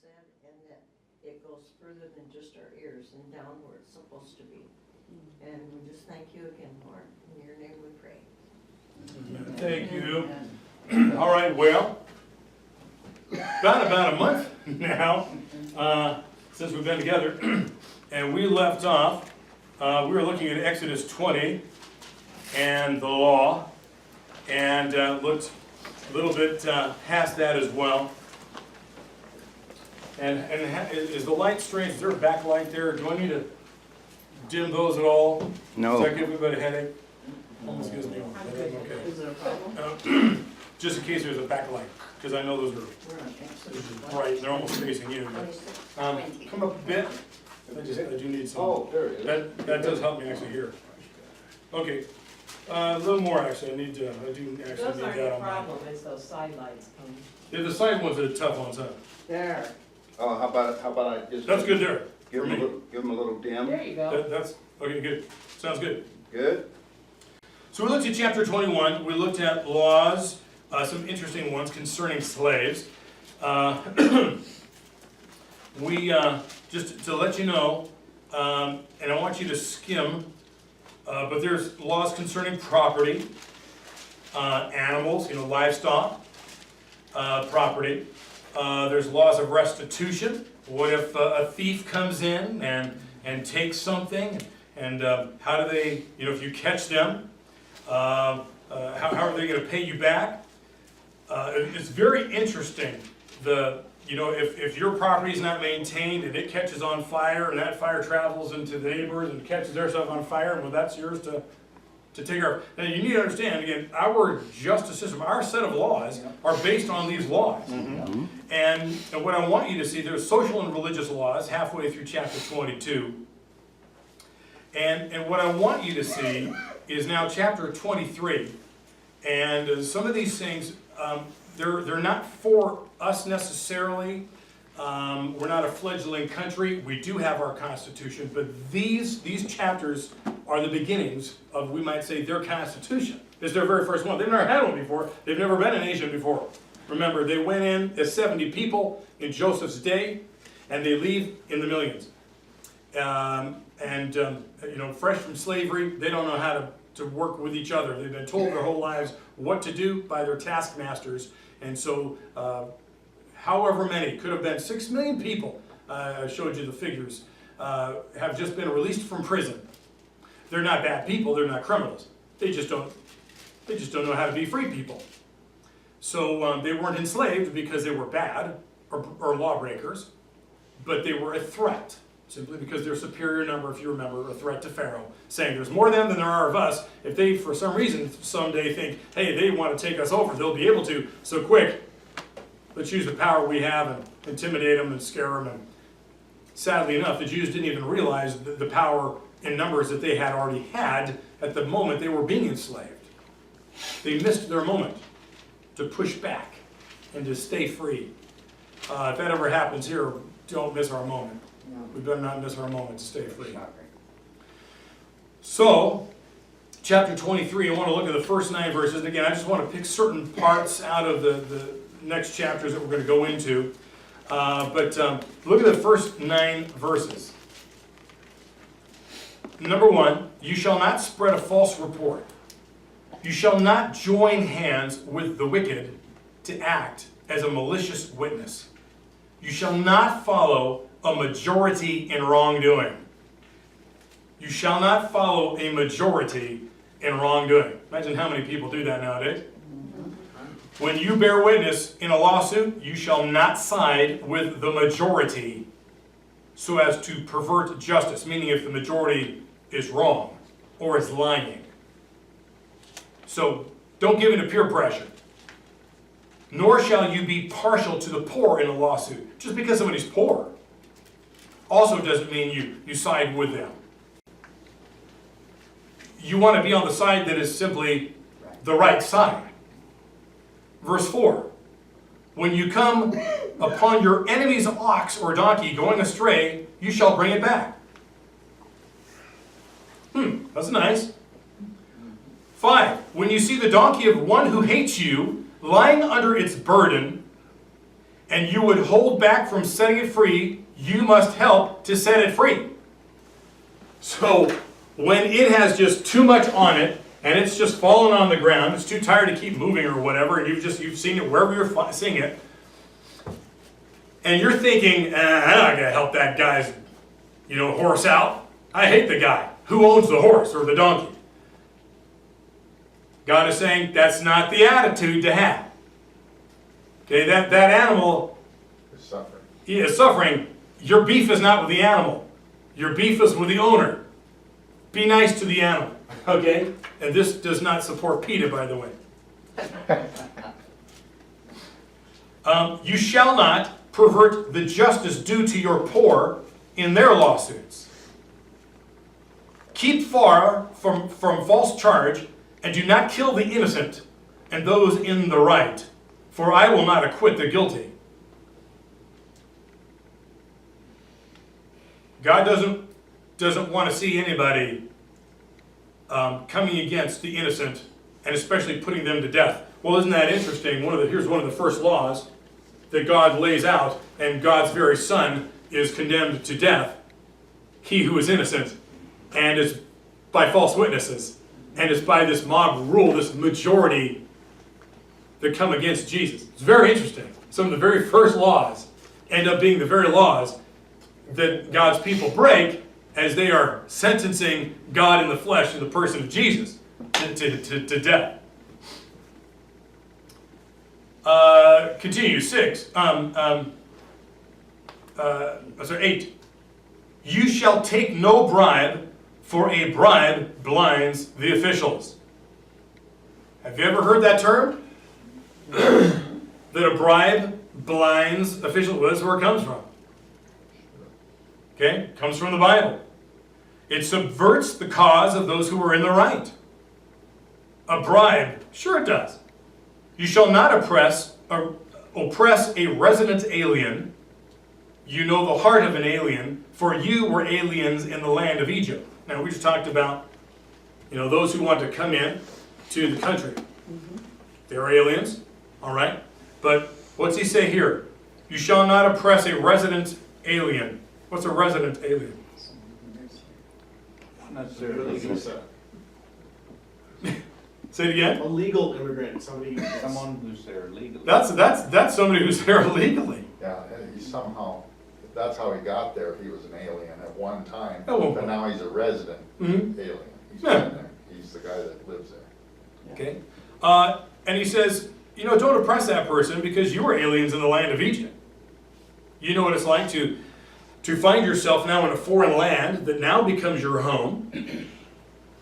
said, and that it goes further than just our ears and down where it's supposed to be. And we just thank you again, Lord. In your name we pray. Thank you. All right, well, about a month now since we've been together, and we left off, we were looking at Exodus 20 and the law, and looked a little bit past that as well. And is the light strange? Is there a backlight there? Do I need to dim those at all? No. Does that give everybody a headache? Almost gives me one. Okay. Is there a problem? Just in case there's a backlight, because I know those are We're on Exodus bright. They're almost facing you. 26, Come 20. up a bit. I do need some. Oh, there it is. That does help me actually hear. Okay. A little more actually. I do actually Those need aren't that your on my. problem, it's those side lights coming. Yeah, the side ones are the tough ones, huh? There. Oh, how about I just That's good there. give for them me. a little dim? There you go. That's okay. Good. Sounds good. Good. So we looked at chapter 21. We looked at laws, some interesting ones concerning slaves. We just to let you know, and I want you to skim. But there's laws concerning property, animals, livestock, property. There's laws of restitution. What if a thief comes in and takes something, and how do they, if you catch them, how are they going to pay you back? It's very interesting. If your property is not maintained and it catches on fire and that fire travels into the neighbors and catches their stuff on fire, well, that's yours to take care of. Now, you need to understand, again, our justice system, our set of laws are based on these laws. Mm-hmm. And what I want you to see, there's social and religious laws halfway through chapter 22. And what I want you to see is now chapter 23. And some of these things, they're not for us necessarily. We're not a fledgling country. We do have our Constitution, but these chapters are the beginnings of, we might say, their Constitution. It's their very first one. They've never had one before. They've never been a nation before. Remember, they went in as 70 people in Joseph's day, and they leave in the millions. Fresh from slavery, they don't know how to work with each other. They've been told their whole lives what to do by their taskmasters. And so, however many, could have been 6 million people, I showed you the figures, have just been released from prison. They're not bad people, they're not criminals. They just don't know how to be free people. So they weren't enslaved because they were bad or lawbreakers, but they were a threat, simply because their superior number, if you remember, a threat to Pharaoh, saying there's more of them than there are of us. If they, for some reason, someday think, hey, they want to take us over, they'll be able to. So quick, let's use the power we have and intimidate them and scare them. And sadly enough, the Jews didn't even realize the power in numbers that they had already had at the moment they were being enslaved. They missed their moment to push back and to stay free. If that ever happens here, don't miss our moment. We better not miss our moment to stay free. So, chapter 23, I want to look at the first 9 verses. And again, I just want to pick certain parts out of the next chapters that we're going to go into. But look at the first 9 verses. Number 1, you shall not spread a false report. You shall not join hands with the wicked to act as a malicious witness. You shall not follow a majority in wrongdoing. You shall not follow a majority in wrongdoing. Imagine how many people do that nowadays. When you bear witness in a lawsuit, you shall not side with the majority so as to pervert justice, meaning if the majority is wrong or is lying. So don't give in to peer pressure. Nor shall you be partial to the poor in a lawsuit. Just because somebody's poor also doesn't mean you side with them. You want to be on the side that is simply the right side. Verse 4, when you come upon your enemy's ox or donkey going astray, you shall bring it back. That's nice. 5, when you see the donkey of one who hates you lying under its burden, and you would hold back from setting it free, you must help to set it free. So when it has just too much on it, and it's just fallen on the ground, it's too tired to keep moving or whatever, and you've seen it wherever you're seeing it, and you're thinking, I'm not gonna help that guy's, horse out. I hate the guy. Who owns the horse or the donkey? God is saying that's not the attitude to have. Okay, that animal It's suffering. he is suffering. Your beef is not with the animal. Your beef is with the owner. Be nice to the animal, okay? And this does not support PETA, by the way. You shall not pervert the justice due to your poor in their lawsuits. Keep far from false charge, and do not kill the innocent and those in the right, for I will not acquit the guilty. God doesn't want to see anybody coming against the innocent, and especially putting them to death. Well, isn't that interesting? Here's one of the first laws that God lays out, and God's very Son is condemned to death. He who is innocent, and is by false witnesses, and is by this mob rule, this majority that come against Jesus. It's very interesting. Some of the very first laws end up being the very laws that God's people break as they are sentencing God in the flesh in the person of Jesus to death. Continue, 8. You shall take no bribe, for a bribe blinds the officials. Have you ever heard that term? That a bribe blinds officials? Well, that's where it comes from. Okay? It comes from the Bible. It subverts the cause of those who are in the right. A bribe, sure it does. You shall not oppress a resident alien. You know the heart of an alien, for you were aliens in the land of Egypt. Now, we just talked about, those who want to come in to the country. They're aliens, all right? But what's he say here? You shall not oppress a resident alien. What's a resident alien? Not necessarily. Say it again? A legal immigrant, somebody. Someone who's there legally. That's somebody who's there illegally. Yeah, and he somehow, that's how he got there. He was an alien at one time, At one but point. now he's a resident Mhm. alien. He's Yeah. been there. He's the guy that lives there. Okay? And he says, don't oppress that person because you were aliens in the land of Egypt. You know what it's like to find yourself now in a foreign land that now becomes your home.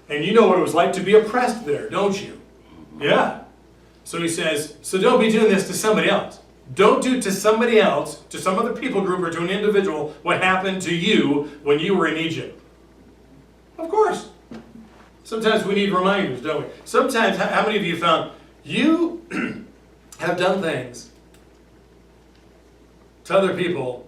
And you know what it was like to be oppressed there, don't you? Yeah. So he says, so don't be doing this to somebody else. Don't do to somebody else, to some other people group, or to an individual, what happened to you when you were in Egypt. Of course. Sometimes we need reminders, don't we? Sometimes, how many of you found you have done things to other people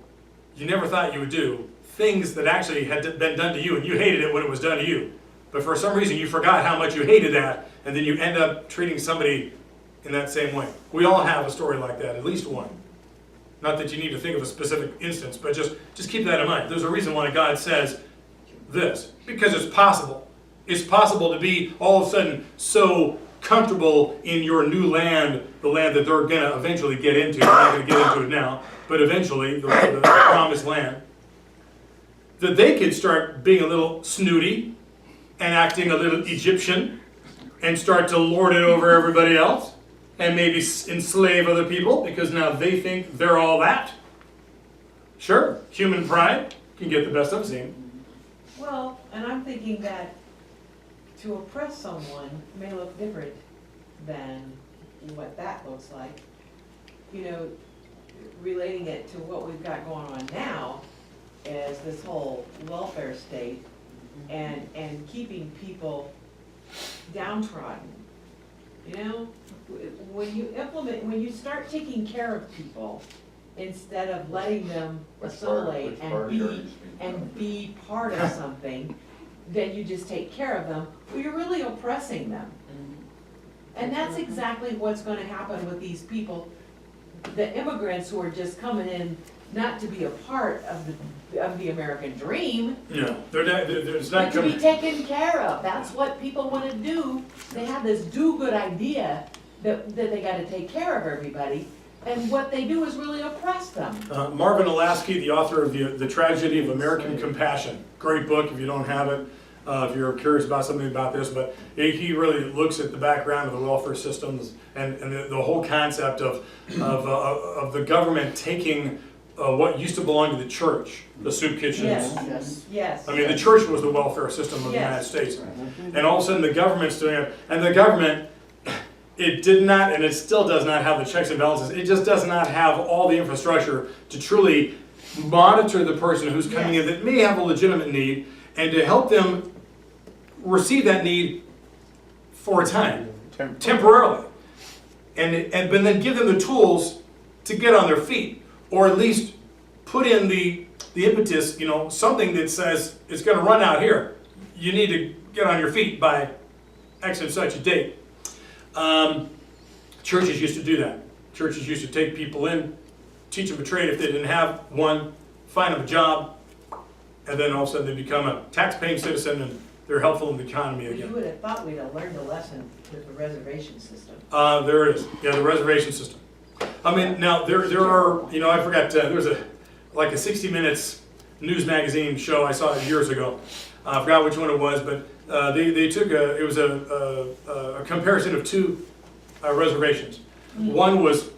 you never thought you would do, things that actually had been done to you, and you hated it when it was done to you. But for some reason, you forgot how much you hated that, and then you end up treating somebody in that same way. We all have a story like that, at least one. Not that you need to think of a specific instance, but just keep that in mind. There's a reason why God says this, because it's possible. It's possible to be all of a sudden so comfortable in your new land, the land that they're going to eventually get into. They're not going to get into it now, but eventually, the promised land, that they could start being a little snooty and acting a little Egyptian and start to lord it over everybody else and maybe enslave other people because now they think they're all that. Sure, human pride can get the best of us. Well, and I'm thinking that to oppress someone may look different than what that looks like. Relating it to what we've got going on now is this whole welfare state and keeping people downtrodden. When you start taking care of people instead of letting them assimilate and be part of something, then you just take care of them, well, you're really oppressing them. And that's exactly what's going to happen with these people the immigrants who are just coming in not to be a part of the American dream, No, it's but not to be coming. taken care of. That's what people wanna do. They have this do-good idea that they gotta take care of everybody, and what they do is really oppress them. Marvin Olasky, the author of The Tragedy of American Compassion. Great book if you don't have it, if you're curious about something about this, but he really looks at the background of the welfare systems and the whole concept of the government taking what used to belong to the church, the soup kitchens. Yes, yes. I mean, the church was the welfare system of the United Yes. States. And all of a sudden, the government's doing it, and the government, it did not, and it still does not have the checks and balances. It just does not have all the infrastructure to truly monitor the person who's coming in that may have a legitimate need, and to help them receive that need for a time, temporarily. But then give them the tools to get on their feet, or at least put in the impetus, something that says it's gonna run out here. You need to get on your feet by X and such a date. Churches used to do that. Churches used to take people in, teach them a trade if they didn't have one, find them a job, and then all of a sudden they become a tax-paying citizen and they're helpful in the economy You again. would have thought we'd have learned a lesson with the reservation system. There it is, yeah, the reservation system. I mean, now, there are, I forgot, there was like a 60 Minutes news magazine show I saw years ago. I forgot which one it was, but they took it was a comparison of two reservations. One was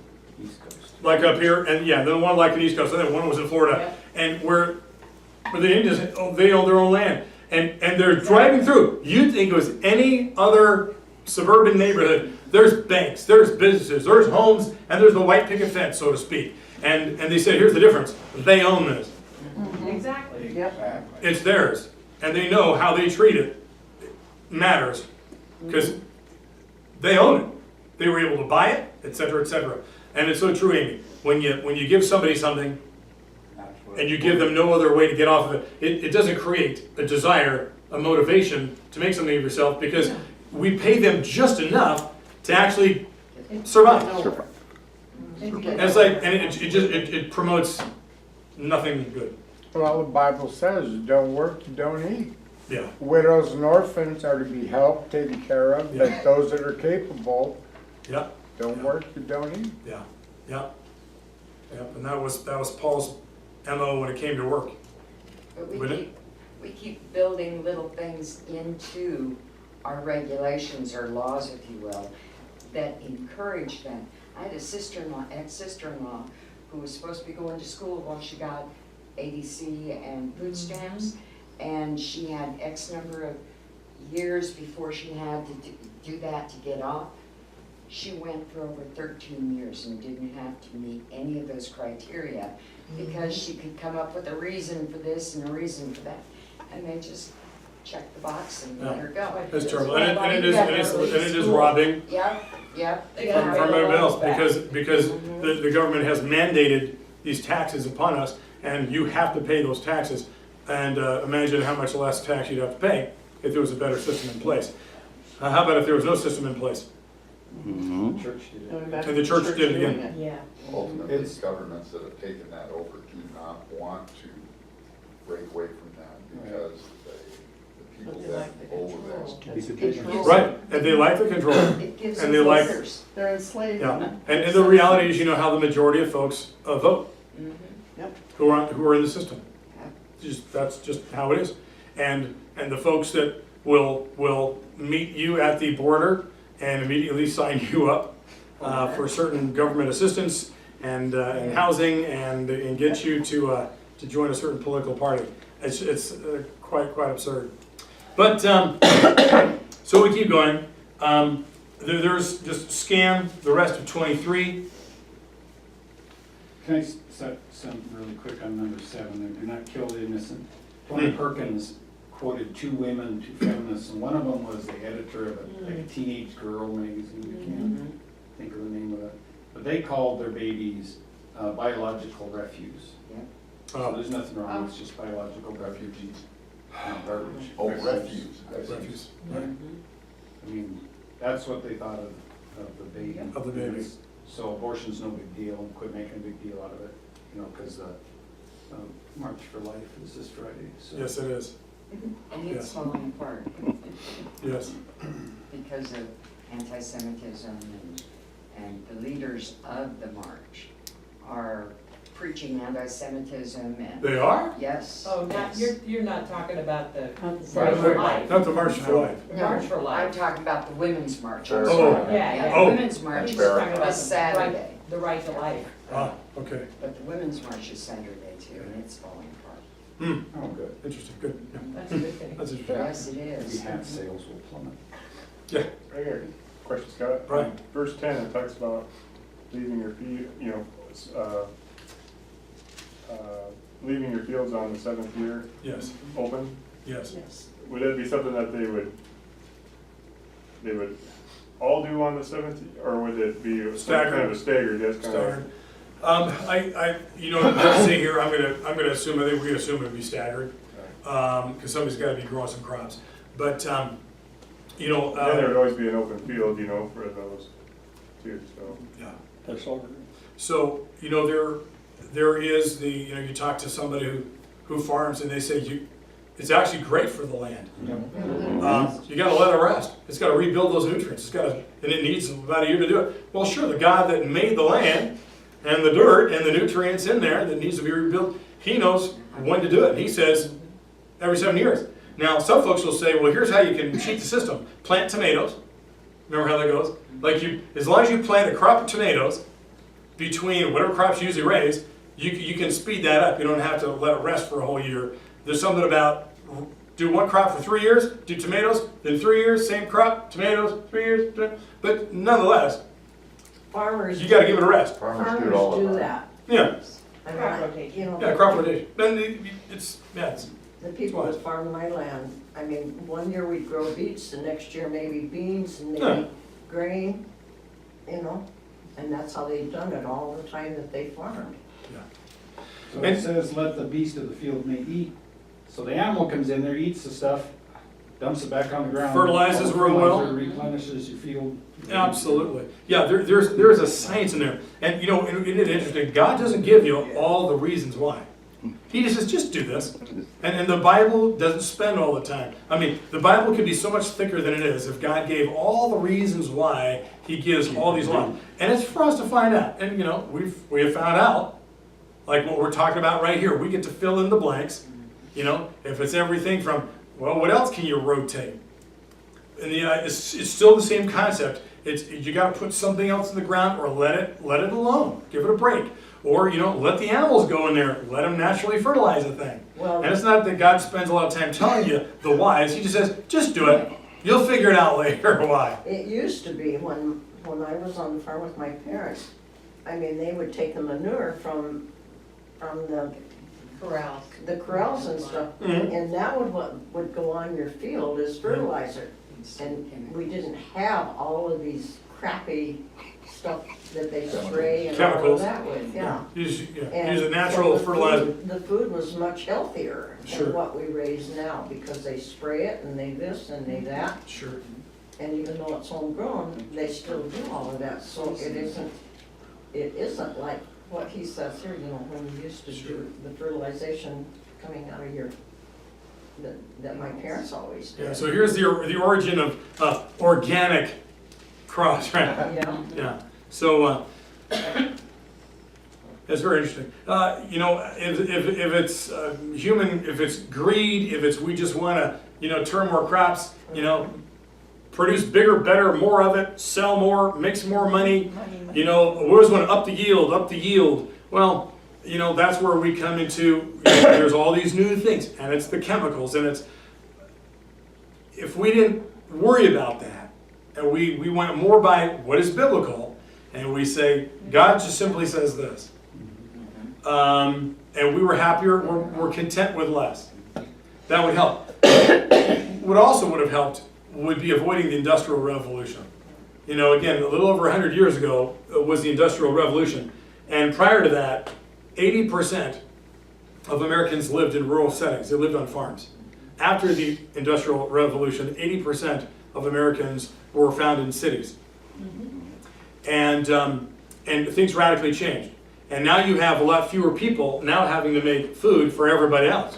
East Coast. like up here, and yeah, then one like in the East Coast, and then one was in Florida. And where the Indians, they own their own land. And they're driving through. You'd think it was any other suburban neighborhood. There's banks, there's businesses, there's homes, and there's the white picket fence, so to speak. And they said, here's the difference. They own this. Exactly. Exactly. It's theirs. And they know how they treat it matters. Because they own it. They were able to buy it, et cetera, et cetera. And it's so true, Amy. When you give somebody something, That's what- and you give them no other way to get off of it, it doesn't create a desire, a motivation to make something of yourself, because we pay them just enough to actually survive. And it's like, and it promotes nothing good. Well, the Bible says, don't work, you don't eat. Yeah, Widows and orphans are to be helped, taken care of, Yeah. but those that are capable, yeah, don't work, you don't eat. yeah, yeah. Yep, and that was Paul's MO when it came to work. But Would we keep building little things into our regulations or laws, if you will, that encourage them. I had a ex-sister-in-law, who was supposed to be going to school while she got ADC and food stamps, and she had X number of years before she had to do that to get off. She went for over 13 years and didn't have to meet any of those criteria, because she could come up with a reason for this and a reason for that, and they just checked the box and let her go. It's terrible, and it is robbing Yep. from everybody else, because the government has mandated these taxes upon us, and you have to pay those taxes. And imagine how much less tax you'd have to pay if there was a better system in place. How about if there was no system in place? Church did it. And the church did it again. Yeah. Ultimately, governments that have taken that over do not want to break away from that, because the people that owe them. Right, and they like the control. It gives And them they like- filters. They're enslaved. Yeah, and the reality is, how the majority of folks vote, who are in the system. That's just how it is. And the folks that will meet you at the border and immediately sign you up for certain government assistance and housing and get you to join a certain political party. It's quite absurd. But so we keep going. There's just scan the rest of 23. Can I set something really quick on number 7 there? Do not kill the innocent. Tony Perkins quoted 2 women, 2 feminists, and one of them was the editor of a teenage girl magazine. I can't think of the name of it. But they called their babies biological refuse. So there's nothing wrong, it's just biological refugees, garbage. Oh, refuse. Refuse. I mean, that's what they thought of the baby. Of the baby. So abortion's no big deal, and quit making a big deal out of it, you know, because March for Life is this Friday, so. Yes, it is. And it's Yes. falling apart Yes. because of anti-Semitism and the leaders of the march are preaching anti-Semitism and. They are? Yes. Oh, not, yes. you're not talking about the March March for Life. Not the March for Life. No, March for I'm Life. talking about the women's march. Fair. Oh. Yeah, Oh. The women's march He's is talking about Saturday, the right to life. Ah, okay. but the women's march is Saturday too, and it's falling apart. Hmm, Oh, good. interesting, good, yeah. That's a good thing. That's interesting. Yes, it Maybe is. hat sales will plummet. I got a question, Scott. Right. Verse 10, it talks about leaving your leaving your fields on the 7th year Yes, open. yes. Yes. Would that be something that they would all do on the 7th, or would it be some Staggered. kind of a staggered? That's kind Staggered. You know, let's see here, I'm gonna assume, I think we assume it'd be staggered, because somebody's gotta be growing some crops. But, you know, Then there would always be an open field, you know, for those too. So yeah. That's all. So, you know, there is the, you know, you talk to somebody who farms and they say it's actually great for the land. You gotta let it rest. It's gotta rebuild those nutrients. And it needs about a year to do it. Well, sure, the God that made the land and the dirt and the nutrients in there that needs to be rebuilt, he knows when to do it. And he says every 7 years. Now, some folks will say, well, here's how you can cheat the system. Plant tomatoes. Remember how that goes? Like as long as you plant a crop of tomatoes between whatever crops you usually raise, you can speed that up. You don't have to let it rest for a whole year. There's something about do one crop for 3 years, do tomatoes, then 3 years, same crop, tomatoes, 3 years, but nonetheless, Farmers. you gotta give it a rest. Farmers do it all the time. that. Yeah, I mean, Crop rotation. you know, yeah, crop rotation. Then it's. The people that farm my land, I mean, one year we'd grow beets, the next year maybe beans and Yeah. maybe grain, you know? And that's how they've done it all the time that they farmed. So it says, let the beast of the field may eat. So the animal comes in there, eats the stuff, dumps it back on the ground. Fertilizes real well. Fertilizer replenishes your field. Absolutely. Yeah, there's a science in there. And you know, isn't it interesting? God doesn't give you all the reasons why. He just says, just do this. And the Bible doesn't spend all the time. I mean, the Bible could be so much thicker than it is if God gave all the reasons why he gives all these laws. And it's for us to find out. And you know, we have found out, like what we're talking about right here. We get to fill in the blanks. You know, if it's everything from, well, what else can you rotate? And it's still the same concept. You got to put something else in the ground or let it alone. Give it a break. Or, you know, let the animals go in there. Let them naturally fertilize the thing. Well, And it's not that God spends a lot of time telling you the whys. He just says, just do it. You'll figure it out later why. it used to be when I was on the farm with my parents, I mean, they would take the manure from Corrals. the corrals and stuff, Mhm. and that would go on your field as fertilizer. And we didn't have all of these crappy stuff that they spray and all Chemicals. of that with, yeah. Use And a natural so fertilizer. The food was much healthier Sure. than what we raise now, because they spray it and they this and they that, Sure. and even though it's homegrown, they still do all of that, so it isn't like what he says here, you know, when you used to do the fertilization coming out of that my parents always did. Yeah, so here's the origin of organic crops, right? Yeah. Yeah. So it's very interesting. You know, if it's human, if it's greed, if it's we just want to, you know, turn more crops, you know, produce bigger, better, more of it, sell more, makes more money. You know, we always want to up the yield. Well, you know, that's where we come into, you know, there's all these new things, and it's the chemicals, and if we didn't worry about that, and we went more by what is biblical, and we say, God just simply says this, and we were happier, we're content with less, that would help. What also would have helped would be avoiding the Industrial Revolution. You know, again, a little over 100 years ago was the Industrial Revolution, and prior to that, 80% of Americans lived in rural settings. They lived on farms. After the Industrial Revolution, 80% of Americans were found in cities. And and things radically changed. And now you have a lot fewer people now having to make food for everybody else.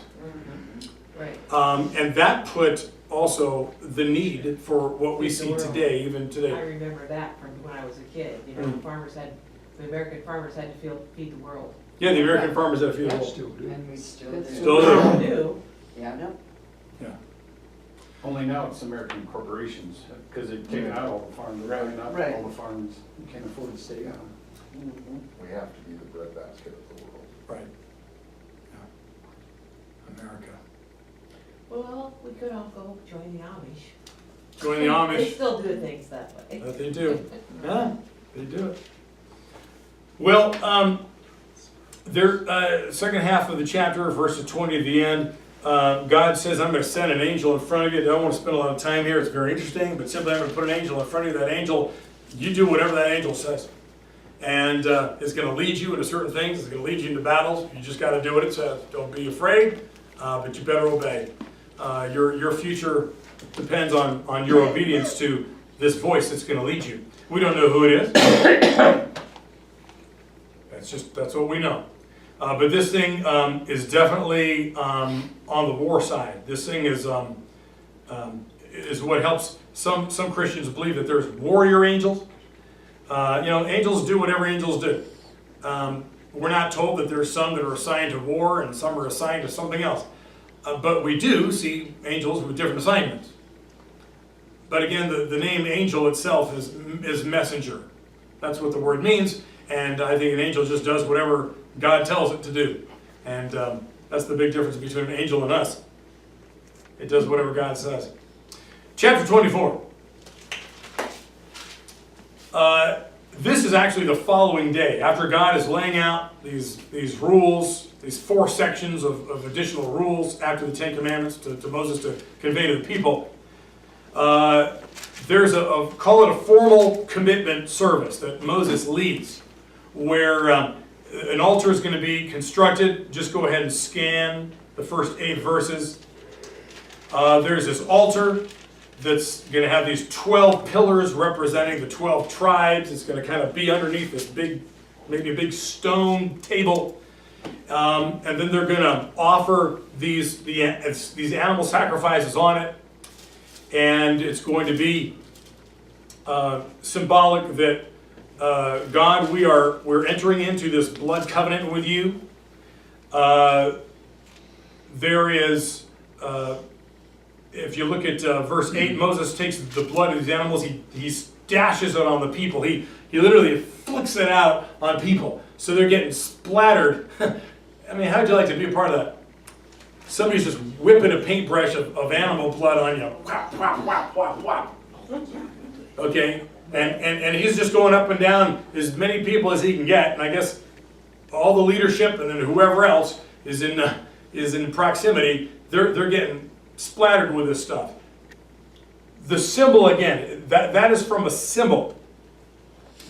Right. And that put also the need for what we Feed the see world. today, even I today. remember that from when I was a kid, you know, the American farmers had to feed the world. Yeah, the American farmers had a few rules. And we still do. Still do. Do. Yeah. Only now it's American corporations, because they've taken out all the farms, they're running out Right. all the farms, you can't afford to stay on. We have to be the breadbasket of the world. Right. Yeah. America. Well, we could all go join the Amish. Join the They Amish. still do things that way. That they do. Yeah, they do it. Well, second half of the chapter, verses 20 at the end, God says, I'm going to send an angel in front of you. I don't want to spend a lot of time here. It's very interesting, but simply I'm going to put an angel in front of you. That angel, you do whatever that angel says. And it's going to lead you into certain things. It's going to lead you into battles. You just got to do what it says. Don't be afraid, but you better obey. Your future depends on your obedience to this voice that's going to lead you. We don't know who it is. That's what we know. But this thing is definitely on the war side. This thing is what helps some Christians believe that there's warrior angels. Angels do whatever angels do. We're not told that there's some that are assigned to war and some are assigned to something else. But we do see angels with different assignments. But again, the name angel itself is messenger. That's what the word means. And I think an angel just does whatever God tells it to do. And that's the big difference between an angel and us. It does whatever God says. Chapter 24. This is actually the following day. After God is laying out these rules, these 4 sections of additional rules after the Ten Commandments to Moses to convey to the people, there's call it a formal commitment service that Moses leads, where an altar is going to be constructed. Just go ahead and scan the first 8 verses. There's this altar that's going to have these 12 pillars representing the 12 tribes. It's going to kind of be underneath this big, maybe a big stone table. And then they're going to offer these animal sacrifices on it. And it's going to be symbolic that God, we're entering into this blood covenant with you. There is, if you look at verse 8, Moses takes the blood of these animals, he dashes it on the people. He literally flicks it out on people. So they're getting splattered. I mean, how'd you like to be a part of that? Somebody's just whipping a paintbrush of animal blood on you. Whap, whap, whap, whap, whap. Okay? And he's just going up and down as many people as he can get. And I guess all the leadership and then whoever else is in proximity, they're getting splattered with this stuff. The symbol, again, that is from a symbol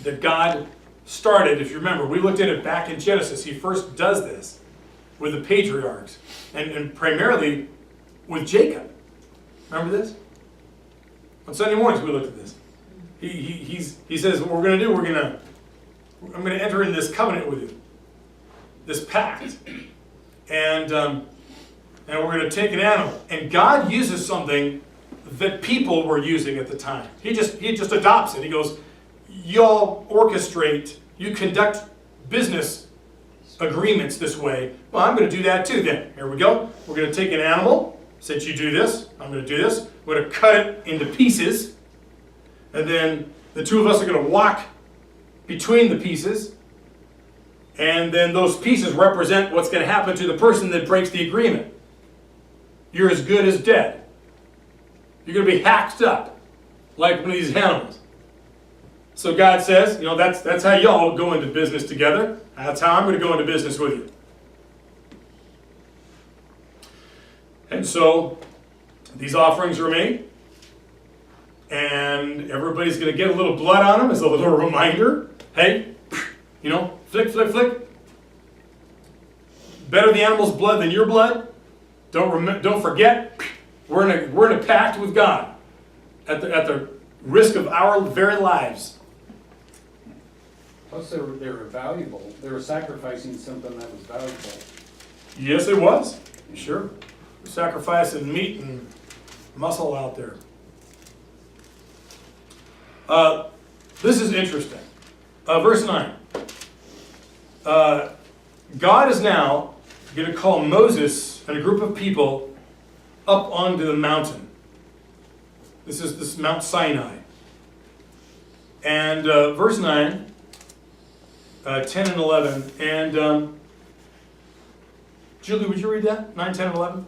that God started. If you remember, we looked at it back in Genesis. He first does this with the patriarchs and primarily with Jacob. Remember this? On Sunday mornings we looked at this. He says, what we're going to do, I'm going to enter in this covenant with you, this pact, and we're going to take an animal. And God uses something that people were using at the time. He just adopts it. He goes, y'all orchestrate, you conduct business agreements this way. Well, I'm going to do that too then. Here we go. We're going to take an animal. Since you do this, I'm going to do this. We're going to cut it into pieces. And then the two of us are going to walk between the pieces. And then those pieces represent what's going to happen to the person that breaks the agreement. You're as good as dead. You're going to be hacked up like one of these animals. So God says, that's how y'all go into business together. That's how I'm going to go into business with you. And so these offerings are made. And everybody's going to get a little blood on them as a little reminder. Hey, flick, flick, flick. Better the animal's blood than your blood. Don't forget, we're in a pact with God at the risk of our very lives. Plus, they were valuable. They were sacrificing something that was valuable. Yes, it was. Sure. Sacrificing meat and muscle out there. This is interesting. Verse 9. God is now going to call Moses and a group of people up onto the mountain. This is Mount Sinai. And verse 9, 10 and 11. And Julie, would you read that? 9, 10, and 11?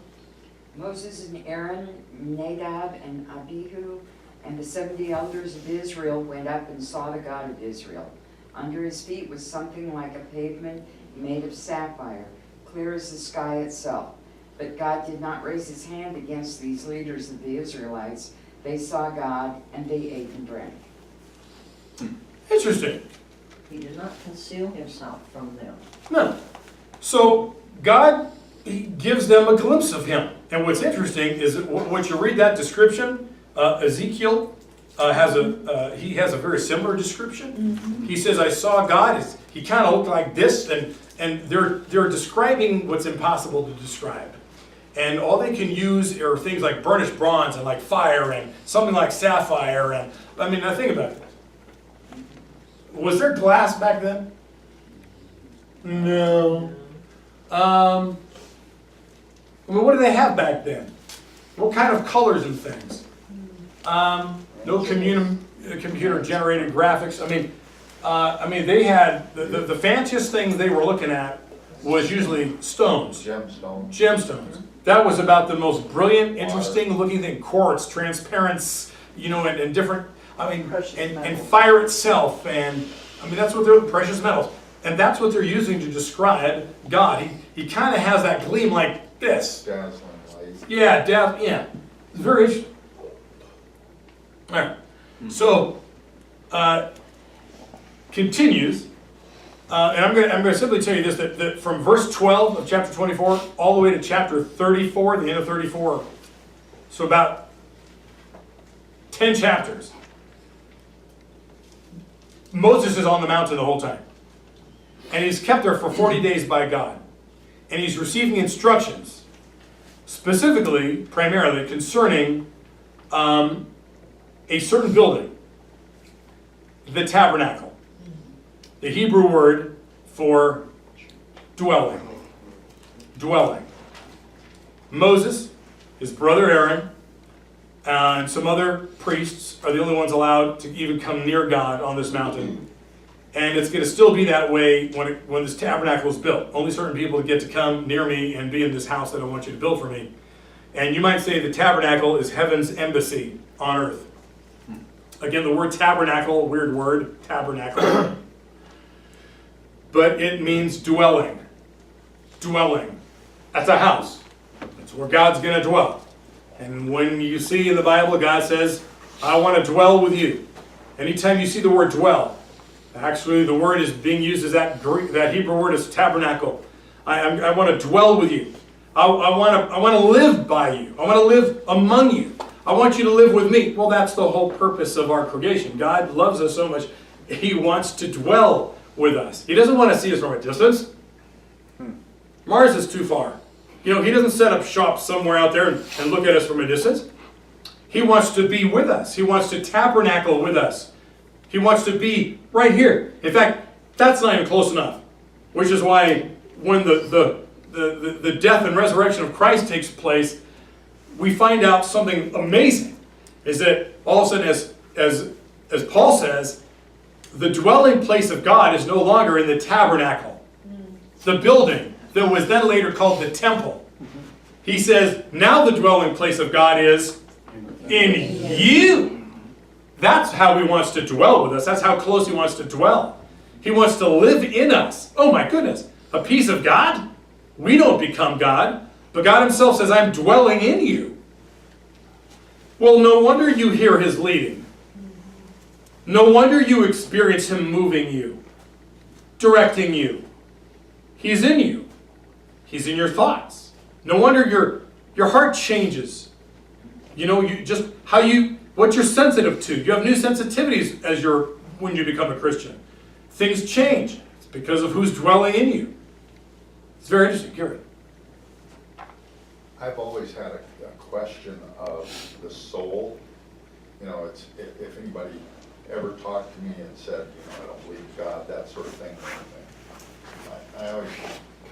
Moses and Aaron, Nadab and Abihu, and the 70 elders of Israel went up and saw the God of Israel. Under his feet was something like a pavement made of sapphire, clear as the sky itself. But God did not raise his hand against these leaders of the Israelites. They saw God, and they ate and drank. Interesting. He did not conceal himself from them. No. So God, he gives them a glimpse of him. And what's interesting is that once you read that description, Ezekiel has a very similar description. Mm-hmm. He says, I saw God. He kind of looked like this, and they're describing what's impossible to describe. And all they can use are things like burnished bronze and like fire and something like sapphire. And I mean, now think about it. Was there glass back then? No. I mean, what do they have back then? What kind of colors and things? No computer-generated graphics. I mean, they had the fanciest thing they were looking at was usually stones, Gemstones. gemstones. That was about the most brilliant, interesting-looking thing. Quartz, transparent, and different. I mean, and fire itself, and I mean that's what they're precious metals, and that's what they're using to describe God. He kind of has that gleam like this. Dazzling light. Yeah, yeah. It's very interesting. All right. So, continues, and I'm going to simply tell you this, that from verse 12 of chapter 24 all the way to chapter 34, the end of 34, so about 10 chapters, Moses is on the mountain the whole time. And he's kept there for 40 days by God. And he's receiving instructions, specifically, primarily, concerning a certain building, the tabernacle, the Hebrew word for dwelling. Dwelling. Moses, his brother Aaron, and some other priests are the only ones allowed to even come near God on this mountain. And it's going to still be that way when this tabernacle is built. Only certain people get to come near me and be in this house that I want you to build for me. And you might say the tabernacle is heaven's embassy on earth. Again, the word tabernacle, weird word, tabernacle. But it means dwelling. Dwelling. That's a house. That's where God's going to dwell. And when you see in the Bible, God says, I want to dwell with you. Anytime you see the word dwell, actually the word is being used as that Hebrew word is tabernacle. I want to dwell with you. I want to live by you. I want to live among you. I want you to live with me. Well, that's the whole purpose of our creation. God loves us so much, he wants to dwell with us. He doesn't want to see us from a distance. Mars is too far. He doesn't set up shop somewhere out there and look at us from a distance. He wants to be with us. He wants to tabernacle with us. He wants to be right here. In fact, that's not even close enough. Which is why when the death and resurrection of Christ takes place, we find out something amazing. Is that all of a sudden, as Paul says, the dwelling place of God is no longer in the tabernacle. The building that was then later called the temple. He says, now the dwelling place of God is in you. That's how he wants to dwell with us. That's how close he wants to dwell. He wants to live in us. Oh my goodness. A piece of God? We don't become God. But God himself says, I'm dwelling in you. Well, no wonder you hear his leading. No wonder you experience him moving you, directing you. He's in you. He's in your thoughts. No wonder your heart changes. What you're sensitive to. You have new sensitivities when you become a Christian. things change. It's because of who's dwelling in you. It's very interesting. Gary. I've always had a question of the soul. You know, it's, if anybody ever talked to me and said, you know, I don't believe in God, that sort of thing, I always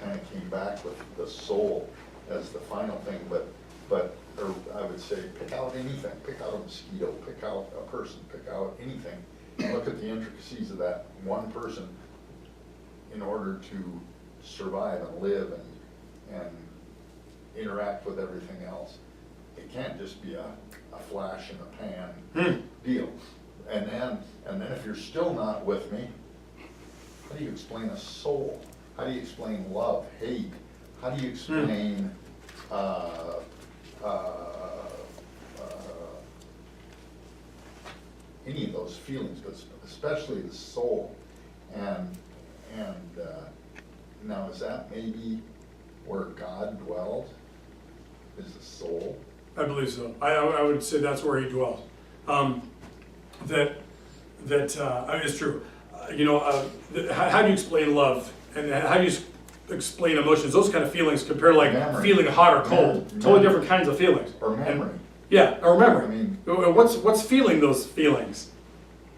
kind of came back with the soul as the final thing, but or I would say, pick out anything, pick out a mosquito, pick out a person, pick out anything, and look at the intricacies of that one person in order to survive and live and interact with everything else. It can't just be a flash in the pan deal. And then if you're still not with me, how do you explain a soul? How do you explain love, hate? How do you explain any of those feelings, but especially the soul? And now, is that maybe where God dwells? Is the soul? I believe so. I would say that's where he dwells. It's true. How do you explain love, and how do you explain emotions? Those kind of feelings compare like Memory. feeling hot or cold. Totally different kinds of feelings. Or memory? Yeah, or memory. I mean, what's feeling those feelings?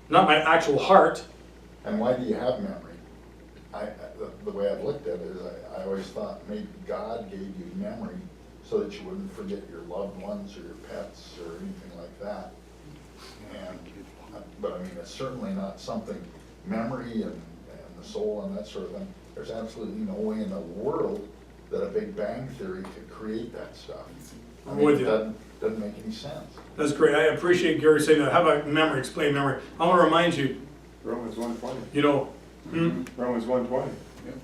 Not my actual heart. and why do you have memory? The way I've looked at it is I always thought maybe God gave you memory so that you wouldn't forget your loved ones or your pets or anything like that. But I mean, it's certainly not something, memory and the soul and that sort of thing. There's absolutely no way in the world that a Big Bang Theory could create that stuff. I I'm mean, with it you. doesn't make any sense. That's great. I appreciate Gary saying that. How about memory? Explain memory. I want to remind you, Romans 1:20. you know, Romans 1:20. Yep.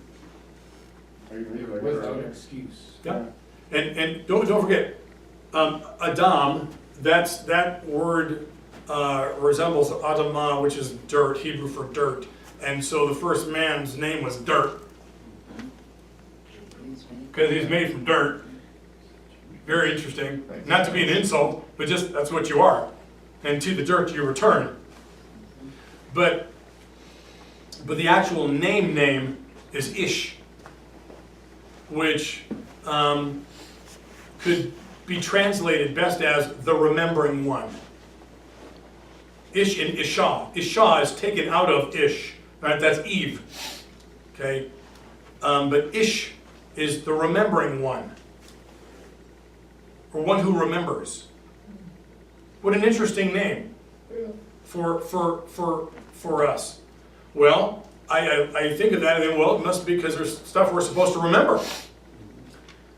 I can read it like Without that. excuse. yeah. And don't forget, Adam, that word resembles Adamah, which is dirt, Hebrew for dirt. And so the first man's name was Dirt, because he's made from dirt. Very interesting. Not to be an insult, but just that's what you are. And to the dirt you return. But the actual name is Ish, which could be translated best as the remembering one. Ish and Isha. Isha is taken out of Ish, right? That's Eve. Okay? But Ish is the remembering one, or one who remembers. What an interesting name for us. Well, I think of that and then, well, it must be because there's stuff we're supposed to remember.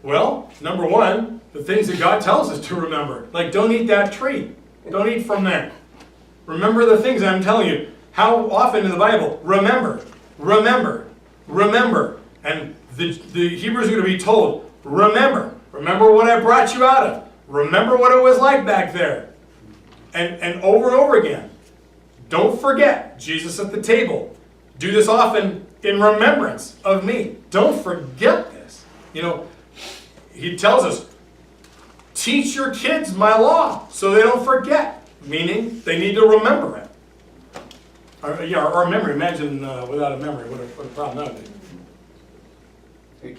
Well, number one, the things that God tells us to remember, like don't eat that tree, don't eat from there. Remember the things I'm telling you. How often in the Bible, remember, remember, remember. And the Hebrews are going to be told, remember what I brought you out of. Remember what it was like back there. And over again. Don't forget Jesus at the table. Do this often in remembrance of me. Don't forget this. You know, he tells us, teach your kids my law so they don't forget. Meaning they need to remember it. Our memory, imagine without a memory, what a problem that would be. It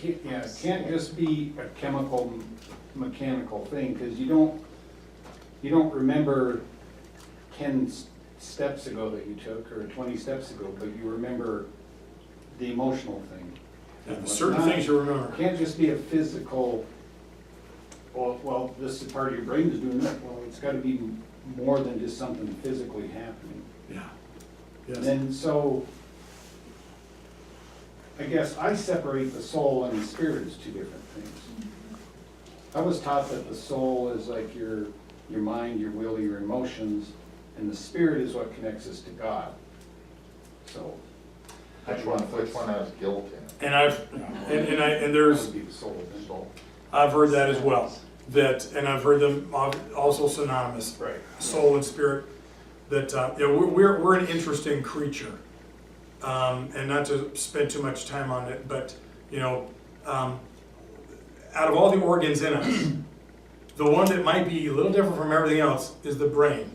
can't just be a chemical, mechanical thing, because you don't remember 10 steps ago that you took, or 20 steps ago, but you remember the emotional thing. Yeah, certain things you remember. It can't just be a physical, well, this is part of your brain is doing that. Well, it's got to be more than just something physically happening. Yeah. Yes. And then so, I guess I separate the soul and the spirit as two different things. I was taught that the soul is like your mind, your will, your emotions, and the spirit is what connects us to God. So, Which one has guilt in it? And there's, that would be the soul then. Soul. I've heard that as well. And I've heard them also synonymous. Right. Soul and spirit. That we're an interesting creature, and not to spend too much time on it, but out of all the organs in us, the one that might be a little different from everything else is the brain.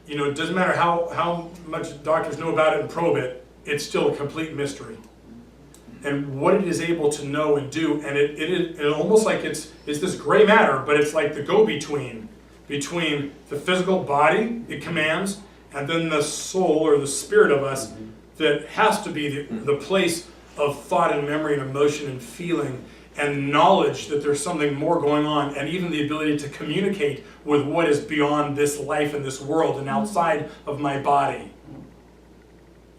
It doesn't matter how much doctors know about it and probe it. it's still a complete mystery. And what it is able to know and do, and it almost like it's this gray matter, but it's like the go-between between the physical body it commands and then the soul or the spirit of us that has to be the place of thought and memory and emotion and feeling and knowledge that there's something more going on, and even the ability to communicate with what is beyond this life and this world and outside of my body.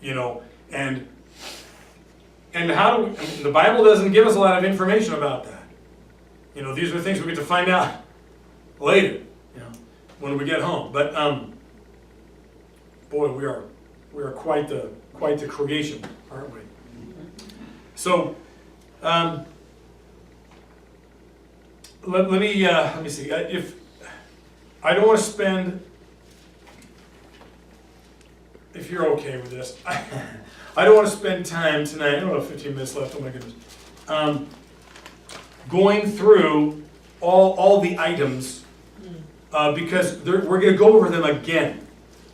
You know, and how do we, the Bible doesn't give us a lot of information about that. You know, these are things we get to find out later, you know, when we get home. But boy, we are quite the creation, aren't we? So let me see. If I don't want to spend, if you're okay with this, I don't want to spend time tonight. I don't have 15 minutes left. Oh my goodness. Going through all the items because we're going to go over them again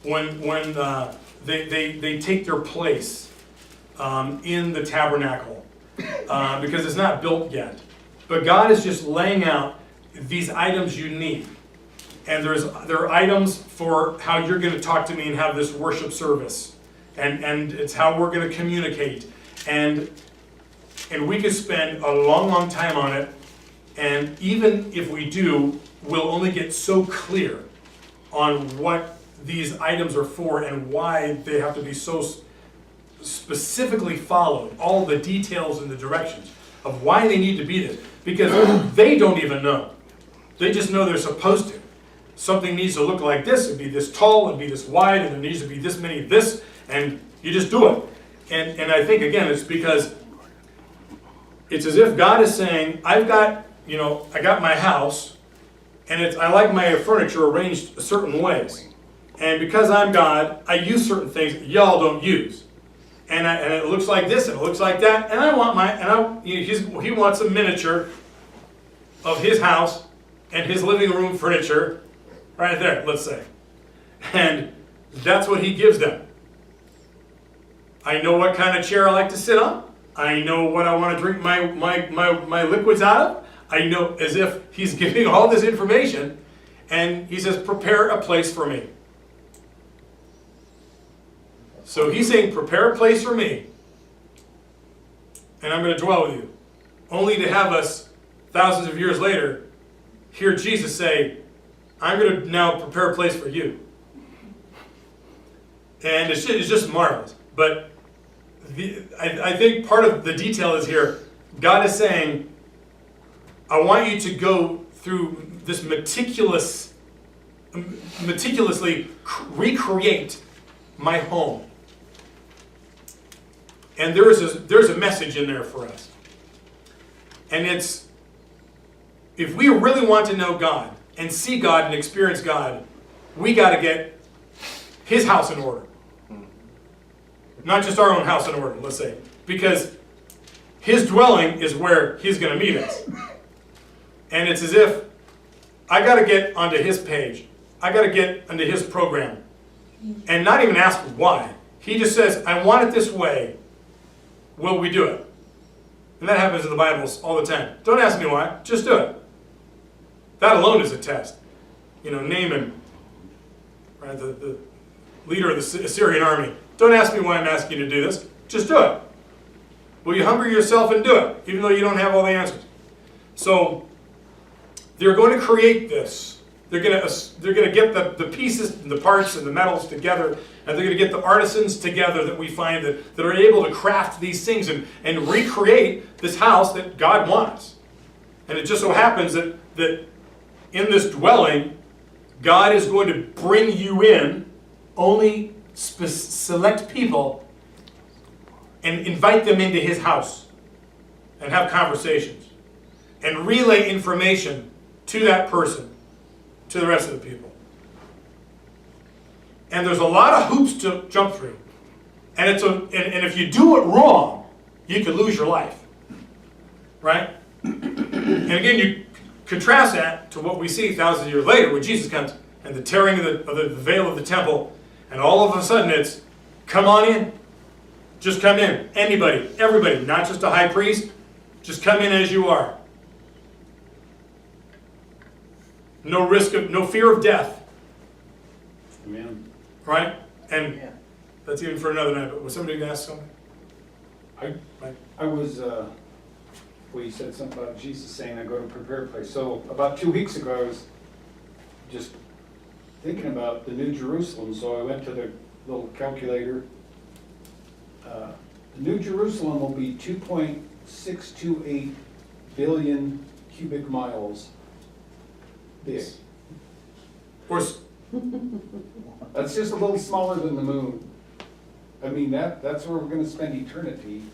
when they take their place in the tabernacle because it's not built yet. But God is just laying out these items you need. And there are items for how you're going to talk to me and have this worship service. And it's how we're going to communicate. And we could spend a long, long time on it. And even if we do, we'll only get so clear on what these items are for and why they have to be so specifically followed. All the details and the directions of why they need to be this. Because they don't even know. They just know they're supposed to. Something needs to look like this, and be this tall, and be this wide, and there needs to be this many of this, and you just do it. And I think, again, it's because it's as if God is saying, I got my house, and I like my furniture arranged certain ways. And because I'm God, I use certain things that y'all don't use. And it looks like this, and it looks like that, and he wants a miniature of his house and his living room furniture right there, let's say. And that's what he gives them. I know what kind of chair I like to sit on. I know what I want to drink my liquids out of. I know, as if he's giving all this information, and he says, prepare a place for me. So he's saying, prepare a place for me, and I'm going to dwell with you. Only to have us, thousands of years later, hear Jesus say, I'm going to now prepare a place for you. And it's just marvelous. But I think part of the detail is here, God is saying, I want you to go through this meticulously recreate my home. And there's a message in there for us. And it's, if we really want to know God and see God and experience God, we got to get his house in order. Not just our own house in order, let's say. Because his dwelling is where he's going to meet us. And it's as if I got to get onto his page. I got to get onto his program. And not even ask why. He just says, I want it this way. Will we do it? And that happens in the Bible all the time. Don't ask me why. Just do it. That alone is a test. You know, Naaman, right, the leader of the Assyrian army. Don't ask me why I'm asking you to do this. Just do it. Will you humble yourself and do it, even though you don't have all the answers? So they're going to create this. They're going to get the pieces and the parts and the metals together, and they're going to get the artisans together that we find that are able to craft these things and recreate this house that God wants. And it just so happens that in this dwelling, God is going to bring you in, only select people, and invite them into his house and have conversations and relay information to that person, to the rest of the people. And there's a lot of hoops to jump through. And and if you do it wrong, you could lose your life. Right? And again, you contrast that to what we see thousands of years later when Jesus comes and the tearing of the veil of the temple, and all of a sudden it's, come on in. Just come in, anybody, everybody, not just a high priest, just come in as you are. No fear of death, Amen. right? And Yeah. that's even for another night, but was somebody gonna ask something? I was, well, you said something about Jesus saying, I go to prepare a place. So about 2 weeks ago, I was just thinking about the New Jerusalem, so I went to the little calculator. The New Jerusalem will be 2.628 billion cubic miles big. Or, That's just a little smaller than the moon. I mean, that's where we're gonna spend eternity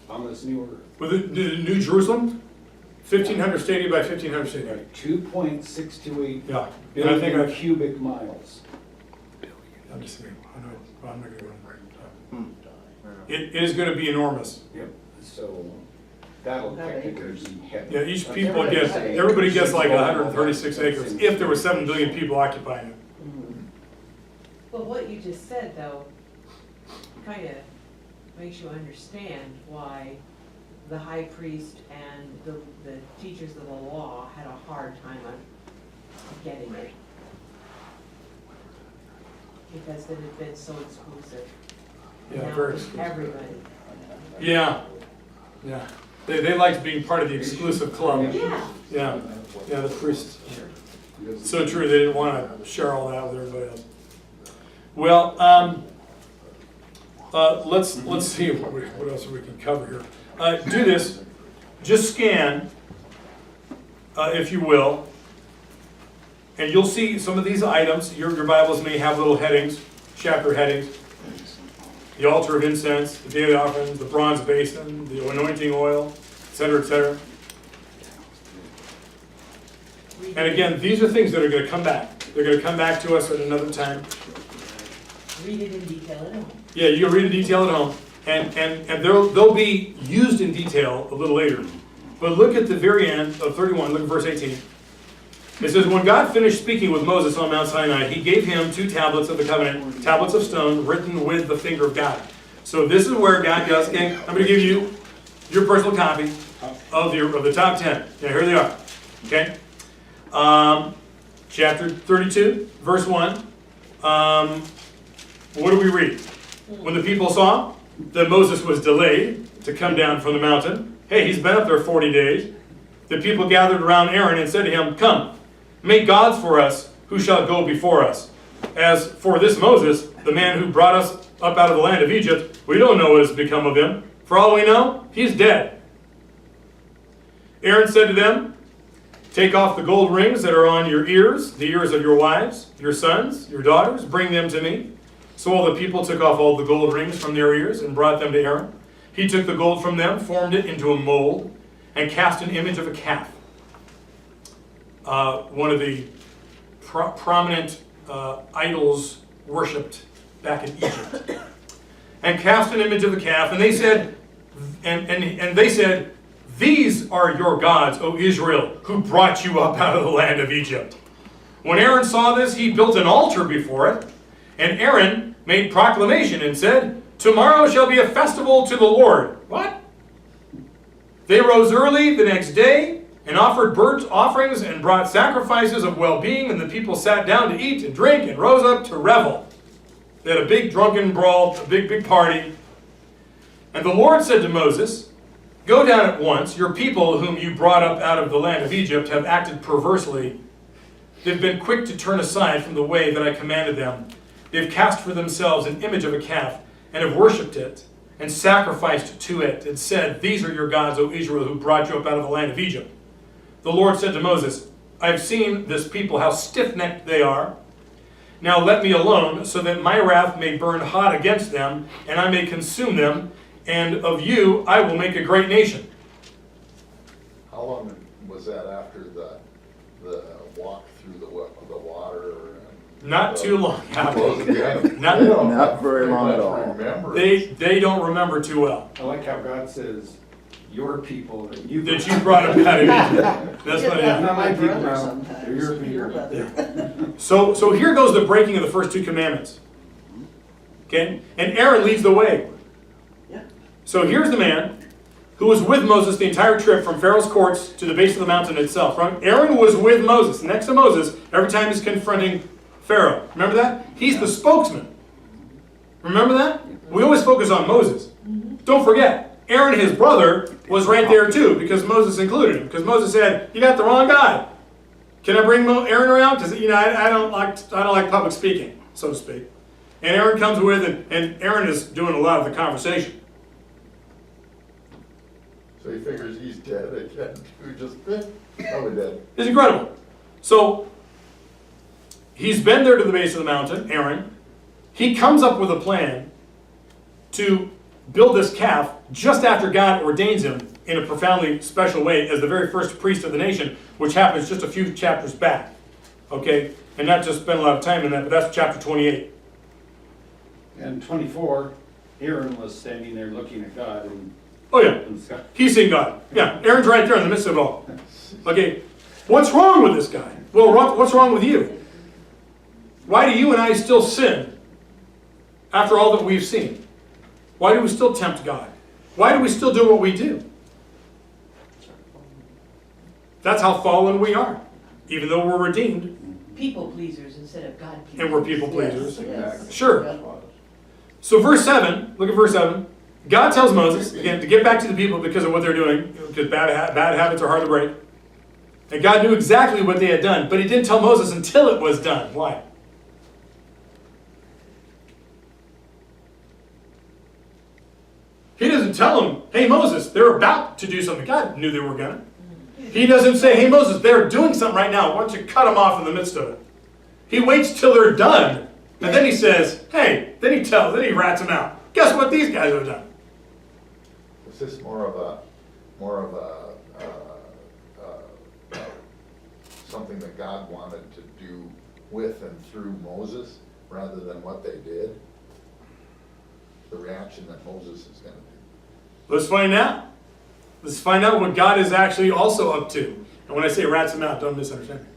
on this new earth. with the New Jerusalem, 1,500 stadia by 1,500 stadia. Right, 2.628 Yeah, and I think billion cubic miles. I'm just saying, I know, well, I'm not gonna go in. It is gonna be enormous. Yep. So that'll Have technically acres. be heavy. Yeah, each people Everybody gets, has acres. everybody gets like 136 acres, if there were 7 billion people occupying it. But what you just said, though, kind of makes you understand why the high priest and the teachers of the law had a hard time on getting it. Because it had been so exclusive. Yeah, Now very it's exclusive. everybody. Yeah, yeah. They liked being part of the exclusive club. Yeah. Yeah, the priests. So true, they didn't want to share all that with everybody else. Well, let's see what else we can cover here. Do this, just scan, if you will, and you'll see some of these items. Your Bibles may have little headings, chapter headings. The altar of incense, the daily offerings, the bronze basin, the anointing oil, etc., etc. And again, these are things that are going to come back. They're going to come back to us at another time. Read it in detail at home. Yeah, you can read in detail at home, and they'll be used in detail a little later. But look at the very end of 31, look at verse 18. It says, when God finished speaking with Moses on Mount Sinai, he gave him 2 tablets of the covenant, tablets of stone, written with the finger of God. So this is where God goes, okay, I'm going to give you your personal copy of the top 10. Yeah, here they are. Okay? Chapter 32, verse 1. What do we read? When the people saw that Moses was delayed to come down from the mountain, hey, he's been up there 40 days. The people gathered around Aaron and said to him, come, make gods for us who shall go before us. As for this Moses, the man who brought us up out of the land of Egypt, we don't know what has become of him. For all we know, he's dead. Aaron said to them, take off the gold rings that are on your ears, the ears of your wives, your sons, your daughters, bring them to me. So all the people took off all the gold rings from their ears and brought them to Aaron. He took the gold from them, formed it into a mold, and cast an image of a calf. One of the prominent idols worshipped back in Egypt. And cast an image of the calf, and they said, and they said, these are your gods, O Israel, who brought you up out of the land of Egypt. When Aaron saw this, he built an altar before it, and Aaron made proclamation and said, tomorrow shall be a festival to the Lord. What? They rose early the next day and offered burnt offerings and brought sacrifices of well-being, and the people sat down to eat and drink and rose up to revel. They had a big drunken brawl, a big party. And the Lord said to Moses, go down at once. Your people whom you brought up out of the land of Egypt have acted perversely. They've been quick to turn aside from the way that I commanded them. They've cast for themselves an image of a calf and have worshipped it and sacrificed to it and said, these are your gods, O Israel, who brought you up out of the land of Egypt. The Lord said to Moses, I have seen this people, how stiff-necked they are. Now let me alone, so that my wrath may burn hot against them, and I may consume them, and of you I will make a great nation. How long was that after the walk through the water? Not too long after. Not very long at all. They don't remember too well. I like how God says, your people that you brought up out of Egypt. That's what it is. Not my people brother now, sometimes. they're your Your people. brother. So here goes the breaking of the first 2 commandments. Okay? And Aaron leads the way. Yeah. So here's the man who was with Moses the entire trip from Pharaoh's courts to the base of the mountain itself. Aaron was with Moses, next to Moses, every time he's confronting Pharaoh. Remember that? He's the spokesman. Remember that? We always focus on Moses. Don't forget, Aaron, his brother, was right there too, because Moses included him. Because Moses said, "You got the wrong guy. Can I bring Aaron around? Because I don't like public speaking, so to speak." And Aaron comes with, and Aaron is doing a lot of the conversation. So he figures he's dead again, who just, probably dead. It's incredible. So, he's been there to the base of the mountain, Aaron. He comes up with a plan to build this calf just after God ordains him in a profoundly special way as the very first priest of the nation, which happens just a few chapters back. Okay? And not to spend a lot of time in that, but that's chapter 28. And 24, Aaron was standing there looking at God and Oh yeah, in the sky. he's seen God. Yeah, Aaron's right there in the midst of it all. Okay, what's wrong with this guy? Well, what's wrong with you? Why do you and I still sin after all that we've seen? Why do we still tempt God? Why do we still do what we do? That's how fallen we are, even though we're redeemed. People pleasers instead of God pleasers. And we're people pleasers. Yes. Sure. So verse 7, look at verse 7. God tells Moses, again, to get back to the people because of what they're doing, because bad habits are hard to break. And God knew exactly what they had done, but he didn't tell Moses until it was done. Why? He doesn't tell him, "Hey Moses, they're about to do something." God knew they were going to. He doesn't say, "Hey Moses, they're doing something right now. Why don't you cut them off in the midst of it?" He waits till they're done, and then he says, "Hey," then he rats them out. Guess what these guys have done? Is this more of a something that God wanted to do with and through Moses, rather than what they did? The reaction that Moses is gonna do. Let's find out. Let's find out what God is actually also up to. And when I say rats them out, don't misunderstand me.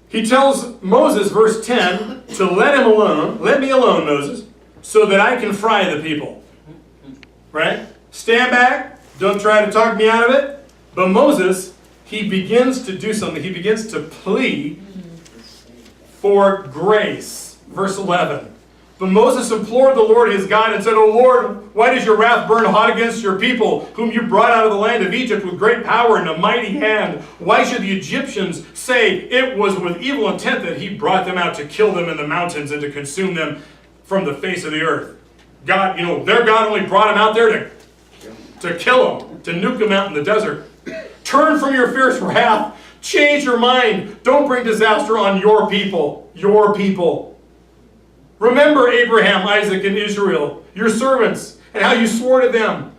He tells Moses, verse 10, to let him alone, let me alone, Moses, so that I can fry the people. Right? Stand back. Don't try to talk me out of it. But Moses, he begins to do something. He begins to plead for grace. Verse 11. But Moses implored the Lord his God and said, "O Lord, why does your wrath burn hot against your people, whom you brought out of the land of Egypt with great power and a mighty hand? Why should the Egyptians say it was with evil intent that he brought them out to kill them in the mountains and to consume them from the face of the earth?" God, their God only brought them out there to kill them, to nuke them out in the desert. Turn from your fierce wrath. Change your mind. Don't bring disaster on your people. Your people. Remember Abraham, Isaac, and Israel, your servants, and how you swore to them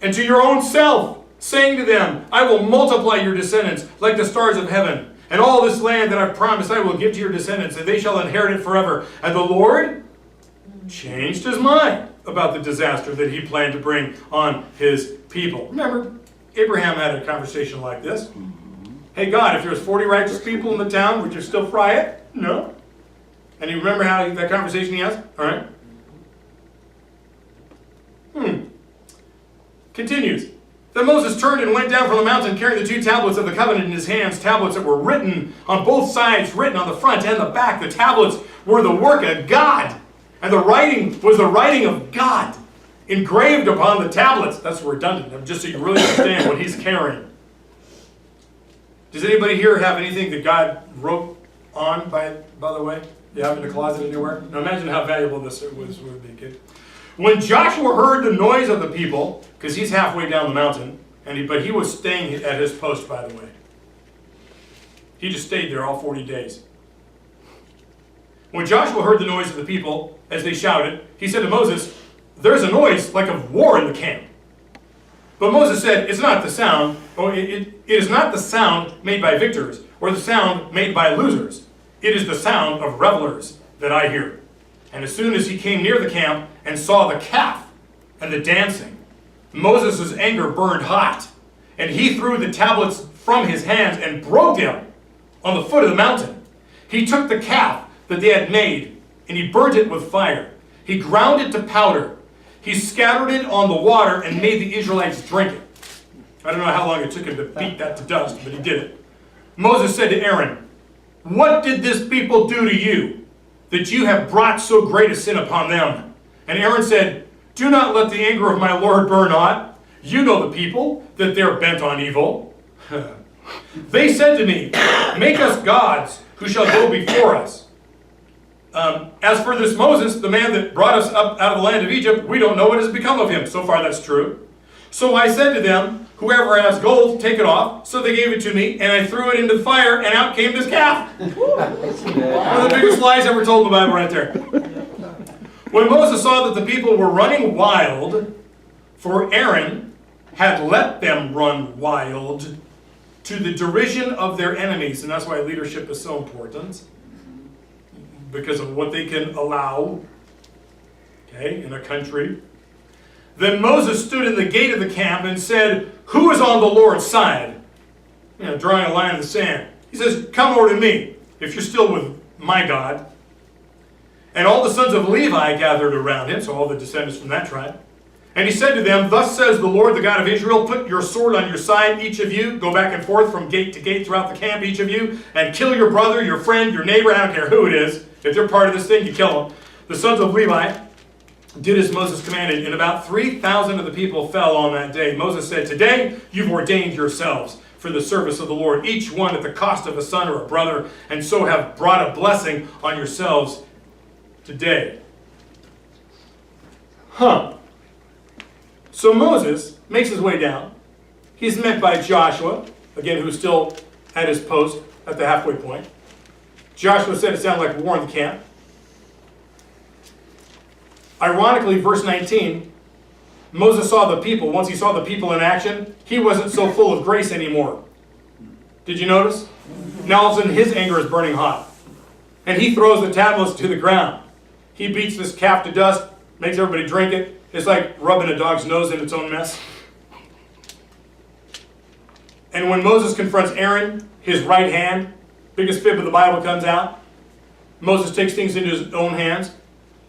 and to your own self, saying to them, "I will multiply your descendants like the stars of heaven, and all this land that I've promised I will give to your descendants, and they shall inherit it forever." And the Lord changed his mind about the disaster that he planned to bring on his people. Remember, Abraham had a conversation like this. "Hey God, if there was 40 righteous people in the town, would you still fry it?" No. And you remember how that conversation he has? All right. Continues. Then Moses turned and went down from the mountain carrying the 2 tablets of the covenant in his hands, tablets that were written on both sides, written on the front and the back. The tablets were the work of God, and the writing was the writing of God, engraved upon the tablets. That's redundant, just so you really understand what he's carrying. Does anybody here have anything that God wrote on, by the way? You have it in the closet anywhere? Now imagine how valuable this would be, kid. When Joshua heard the noise of the people, because he's halfway down the mountain, but he was staying at his post, by the way. He just stayed there all 40 days. When Joshua heard the noise of the people as they shouted, he said to Moses, "There's a noise like of war in the camp." But Moses said, "It's not the sound, it is not the sound made by victors, or the sound made by losers. It is the sound of revelers that I hear." And as soon as he came near the camp and saw the calf and the dancing, Moses' anger burned hot, and he threw the tablets from his hands and broke them on the foot of the mountain. He took the calf that they had made, and he burnt it with fire. He ground it to powder. he scattered it on the water and made the Israelites drink it. I don't know how long it took him to beat that to dust, but he did it. Moses said to Aaron, "What did this people do to you, that you have brought so great a sin upon them?" And Aaron said, "Do not let the anger of my Lord burn hot. You know the people, that they're bent on evil." They said to me, "Make us gods who shall go before us." As for this Moses, the man that brought us up out of the land of Egypt, we don't know what has become of him. So far that's true. So I said to them, "Whoever has gold, take it off." So they gave it to me, and I threw it into the fire, and out came this calf. One of the biggest lies ever told in the Bible right there. When Moses saw that the people were running wild, for Aaron had let them run wild to the derision of their enemies, and that's why leadership is so important, because of what they can allow, okay, in a country. Then Moses stood in the gate of the camp and said, "Who is on the Lord's side?" Drawing a line in the sand. He says, "Come over to me, if you're still with my God." And all the sons of Levi gathered around him, so all the descendants from that tribe. And he said to them, "Thus says the Lord, the God of Israel, put your sword on your side, each of you. Go back and forth from gate to gate throughout the camp, each of you, and kill your brother, your friend, your neighbor." I don't care who it is. If they're part of this thing, you kill them. The sons of Levi did as Moses commanded, and about 3,000 of the people fell on that day. Moses said, "Today you've ordained yourselves for the service of the Lord, each one at the cost of a son or a brother, and so have brought a blessing on yourselves today." So Moses makes his way down. He's met by Joshua, again, who's still at his post at the halfway point. Joshua said it sounded like war in the camp. Ironically, verse 19, Moses saw the people. Once he saw the people in action, he wasn't so full of grace anymore. Did you notice? Now all of a sudden his anger is burning hot. And he throws the tablets to the ground. He beats this calf to dust, makes everybody drink it. It's like rubbing a dog's nose in its own mess. And when Moses confronts Aaron, his right hand, biggest fib of the Bible comes out. Moses takes things into his own hands.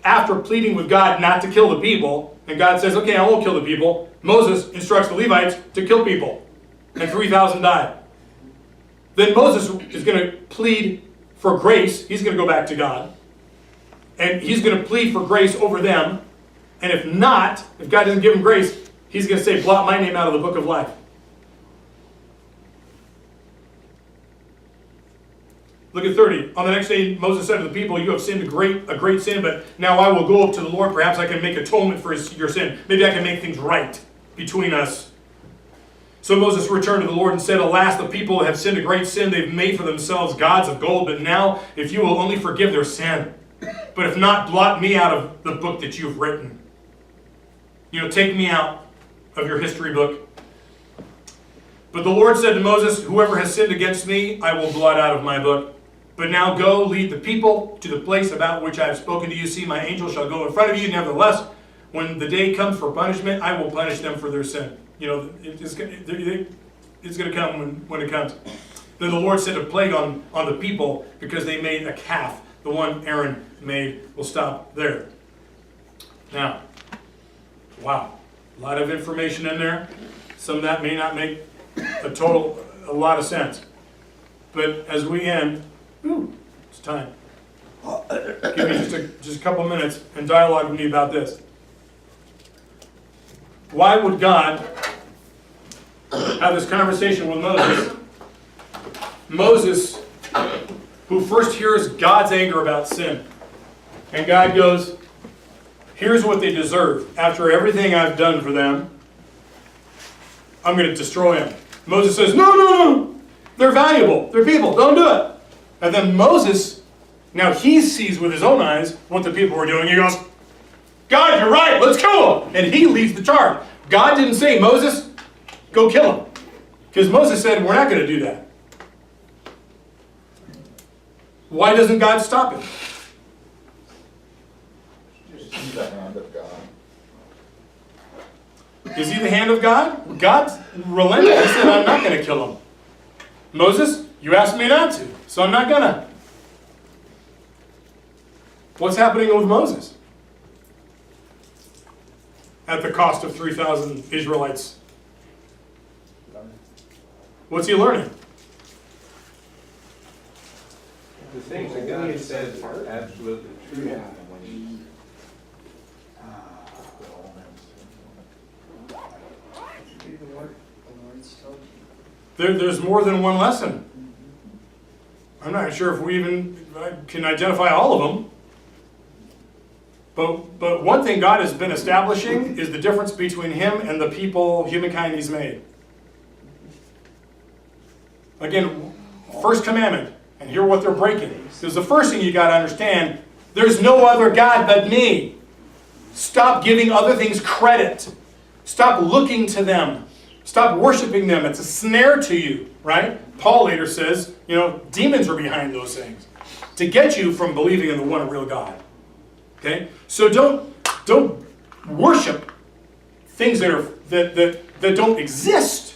After pleading with God not to kill the people, and God says, "Okay, I won't kill the people," Moses instructs the Levites to kill people. And 3,000 died. Then Moses is going to plead for grace. He's going to go back to God. And he's going to plead for grace over them. And if not, if God doesn't give him grace, he's going to say, "Blot my name out of the book of life." Look at 30. On the next day, Moses said to the people, "You have sinned a great sin, but now I will go up to the Lord. Perhaps I can make atonement for your sin. Maybe I can make things right between us." So Moses returned to the Lord and said, "Alas, the people have sinned a great sin. They've made for themselves gods of gold. But now, if you will only forgive their sin, but if not, blot me out of the book that you've written." Take me out of your history book. But the Lord said to Moses, "Whoever has sinned against me, I will blot out of my book. But now go, lead the people to the place about which I have spoken to you. See, my angel shall go in front of you. Nevertheless, when the day comes for punishment, I will punish them for their sin." It's going to come when it comes. Then the Lord sent a plague on the people because they made a calf. The one Aaron made. We'll stop there. Now, wow, a lot of information in there. Some of that may not make a lot of sense. But as we end, it's time. Give me just a couple minutes and dialogue with me about this. Why would God have this conversation with Moses? Moses, who first hears God's anger about sin. And God goes, "Here's what they deserve. After everything I've done for them, I'm going to destroy them." Moses says, No. They're valuable. They're people. Don't do it. And then Moses, now he sees with his own eyes what the people were doing. He goes, "God, you're right. Let's kill them." And he leads the charge. God didn't say, "Moses, go kill them." Because Moses said, "We're not going to do that." Why doesn't God stop him? He's the hand of God. Is he the hand of God? God relented and said, "I'm not going to kill him." Moses, you asked me not to, so I'm not going to. What's happening with Moses? at the cost of 3,000 Israelites? What's he learning? The things that God said are absolutely true. Yeah. Do the work the Lord's told you. There's more than one lesson. I'm not sure if we even can identify all of them. But one thing God has been establishing is the difference between him and the people, humankind he's made. Again, first commandment, and hear what they're breaking. Because the first thing you got to understand, there's no other God but me. Stop giving other things credit. Stop looking to them. Stop worshiping them. It's a snare to you, right? Paul later says, demons are behind those things to get you from believing in the one real God. Okay? So don't worship things that don't exist,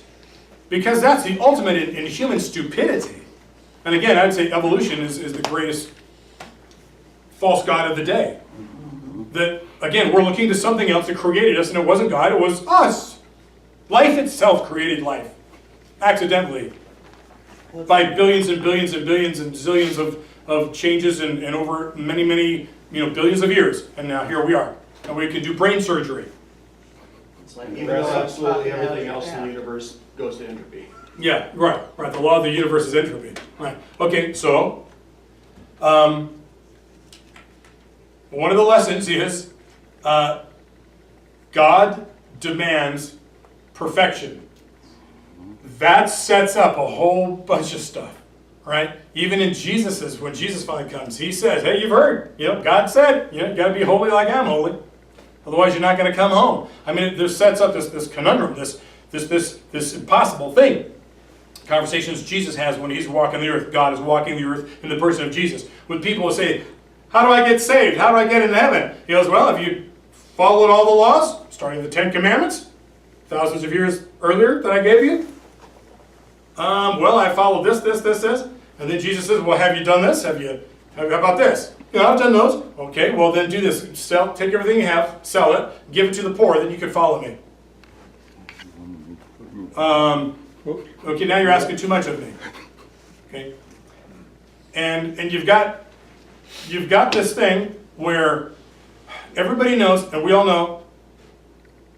because that's the ultimate in human stupidity. And again, I'd say evolution is the greatest false god of the day. That, again, we're looking to something else that created us, and it wasn't God, it was us. Life itself created life, accidentally, by billions and billions and billions and zillions of changes and over many, many billions of years. And now here we are. And we can do brain surgery. It's like even though absolutely everything else in the universe goes to entropy. Yeah, right. The law of the universe is entropy. Right. Okay, so one of the lessons is God demands perfection. That sets up a whole bunch of stuff, right? Even in Jesus's, when Jesus finally comes, he says, hey, you've heard, God said, you got to be holy like I'm holy. Otherwise, you're not going to come home. I mean, this sets up this conundrum, this impossible thing. Conversations Jesus has when he's walking the earth. God is walking the earth in the person of Jesus. When people will say, how do I get saved? How do I get into heaven? He goes, well, if you followed all the laws, starting the 10 Commandments, thousands of years earlier that I gave you, well, I followed this. And then Jesus says, well, have you done this? How about this? I've done those. Okay, well, then do this. Take everything you have, sell it, give it to the poor, then you can follow me. Okay, now you're asking too much of me. Okay, and you've got this thing where everybody knows, and we all know,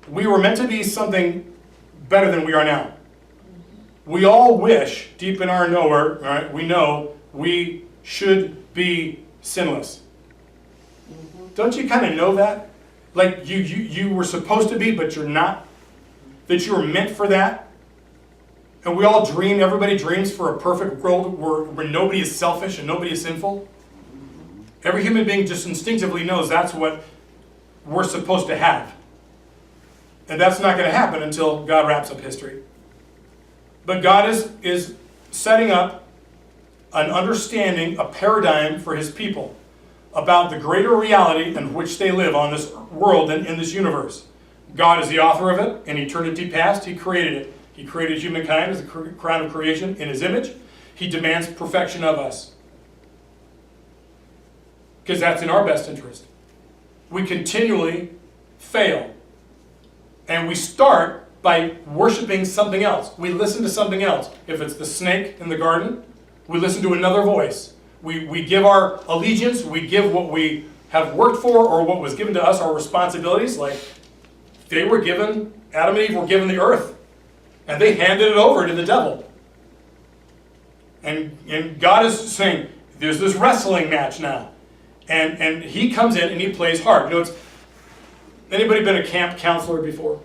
we were meant to be something better than we are now. We all wish, deep in our knower, right? We know we should be sinless. Don't you kind of know that? Like you were supposed to be, but you're not. That you were meant for that. And we all dream, everybody dreams for a perfect world where nobody is selfish and nobody is sinful. Every human being just instinctively knows that's what we're supposed to have. And that's not going to happen until God wraps up history. But God is setting up an understanding, a paradigm for his people about the greater reality in which they live on this world and in this universe. God is the author of it. In eternity past, he created it. He created humankind as the crown of creation in his image. He demands perfection of us, because that's in our best interest. We continually fail. And we start by worshiping something else. We listen to something else. If it's the snake in the garden, we listen to another voice. We give our allegiance, we give what we have worked for or what was given to us, our responsibilities. Like Adam and Eve were given the earth. And they handed it over to the devil. And God is saying, there's this wrestling match now. And he comes in and he plays hard. Anybody been a camp counselor before?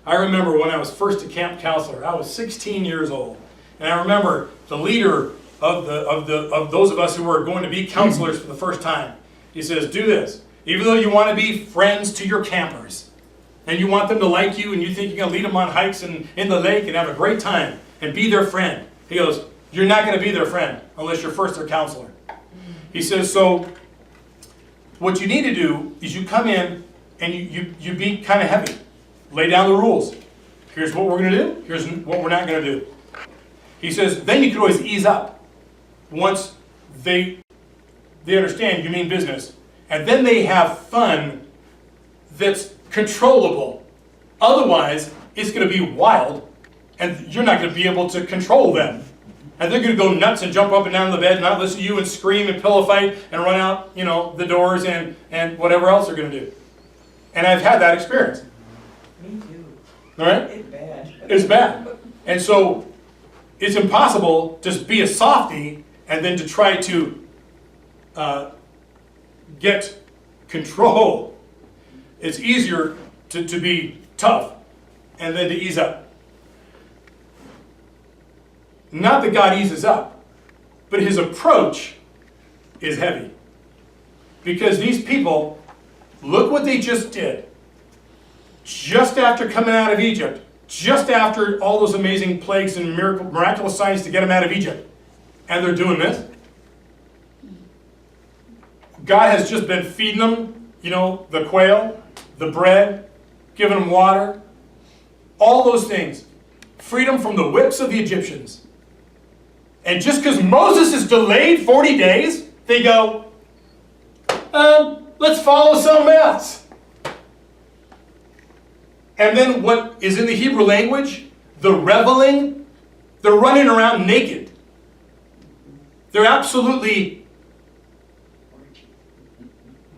I remember when I was first a camp counselor, I was 16 years old. And I remember the leader of those of us who were going to be counselors for the first time. He says, do this. Even though you want to be friends to your campers, and you want them to like you, and you think you're going to lead them on hikes and in the lake and have a great time and be their friend. He goes, you're not going to be their friend unless you're first their counselor. He says, so what you need to do is you come in and you be kind of heavy. Lay down the rules. Here's what we're going to do. Here's what we're not going to do. He says, then you can always ease up once they understand you mean business. And then they have fun that's controllable. Otherwise, it's going to be wild, and you're not going to be able to control them. And they're going to go nuts and jump up and down the bed, not listen to you, and scream and pillow fight and run out, you know, the doors and whatever else they're going to do. And I've had that experience. Me too. All right? It's bad. It's bad. And so it's impossible to be a softie and then to try to get control. It's easier to be tough and then to ease up. Not that God eases up, but his approach is heavy. Because these people, look what they just did. Just after coming out of Egypt, just after all those amazing plagues and miraculous signs to get them out of Egypt, and they're doing this. God has just been feeding them, you know, the quail, the bread, giving them water, all those things. Freedom from the whips of the Egyptians. And just because Moses is delayed 40 days, they go, let's follow something else. And then what is in the Hebrew language, the reveling, they're running around naked. They're absolutely,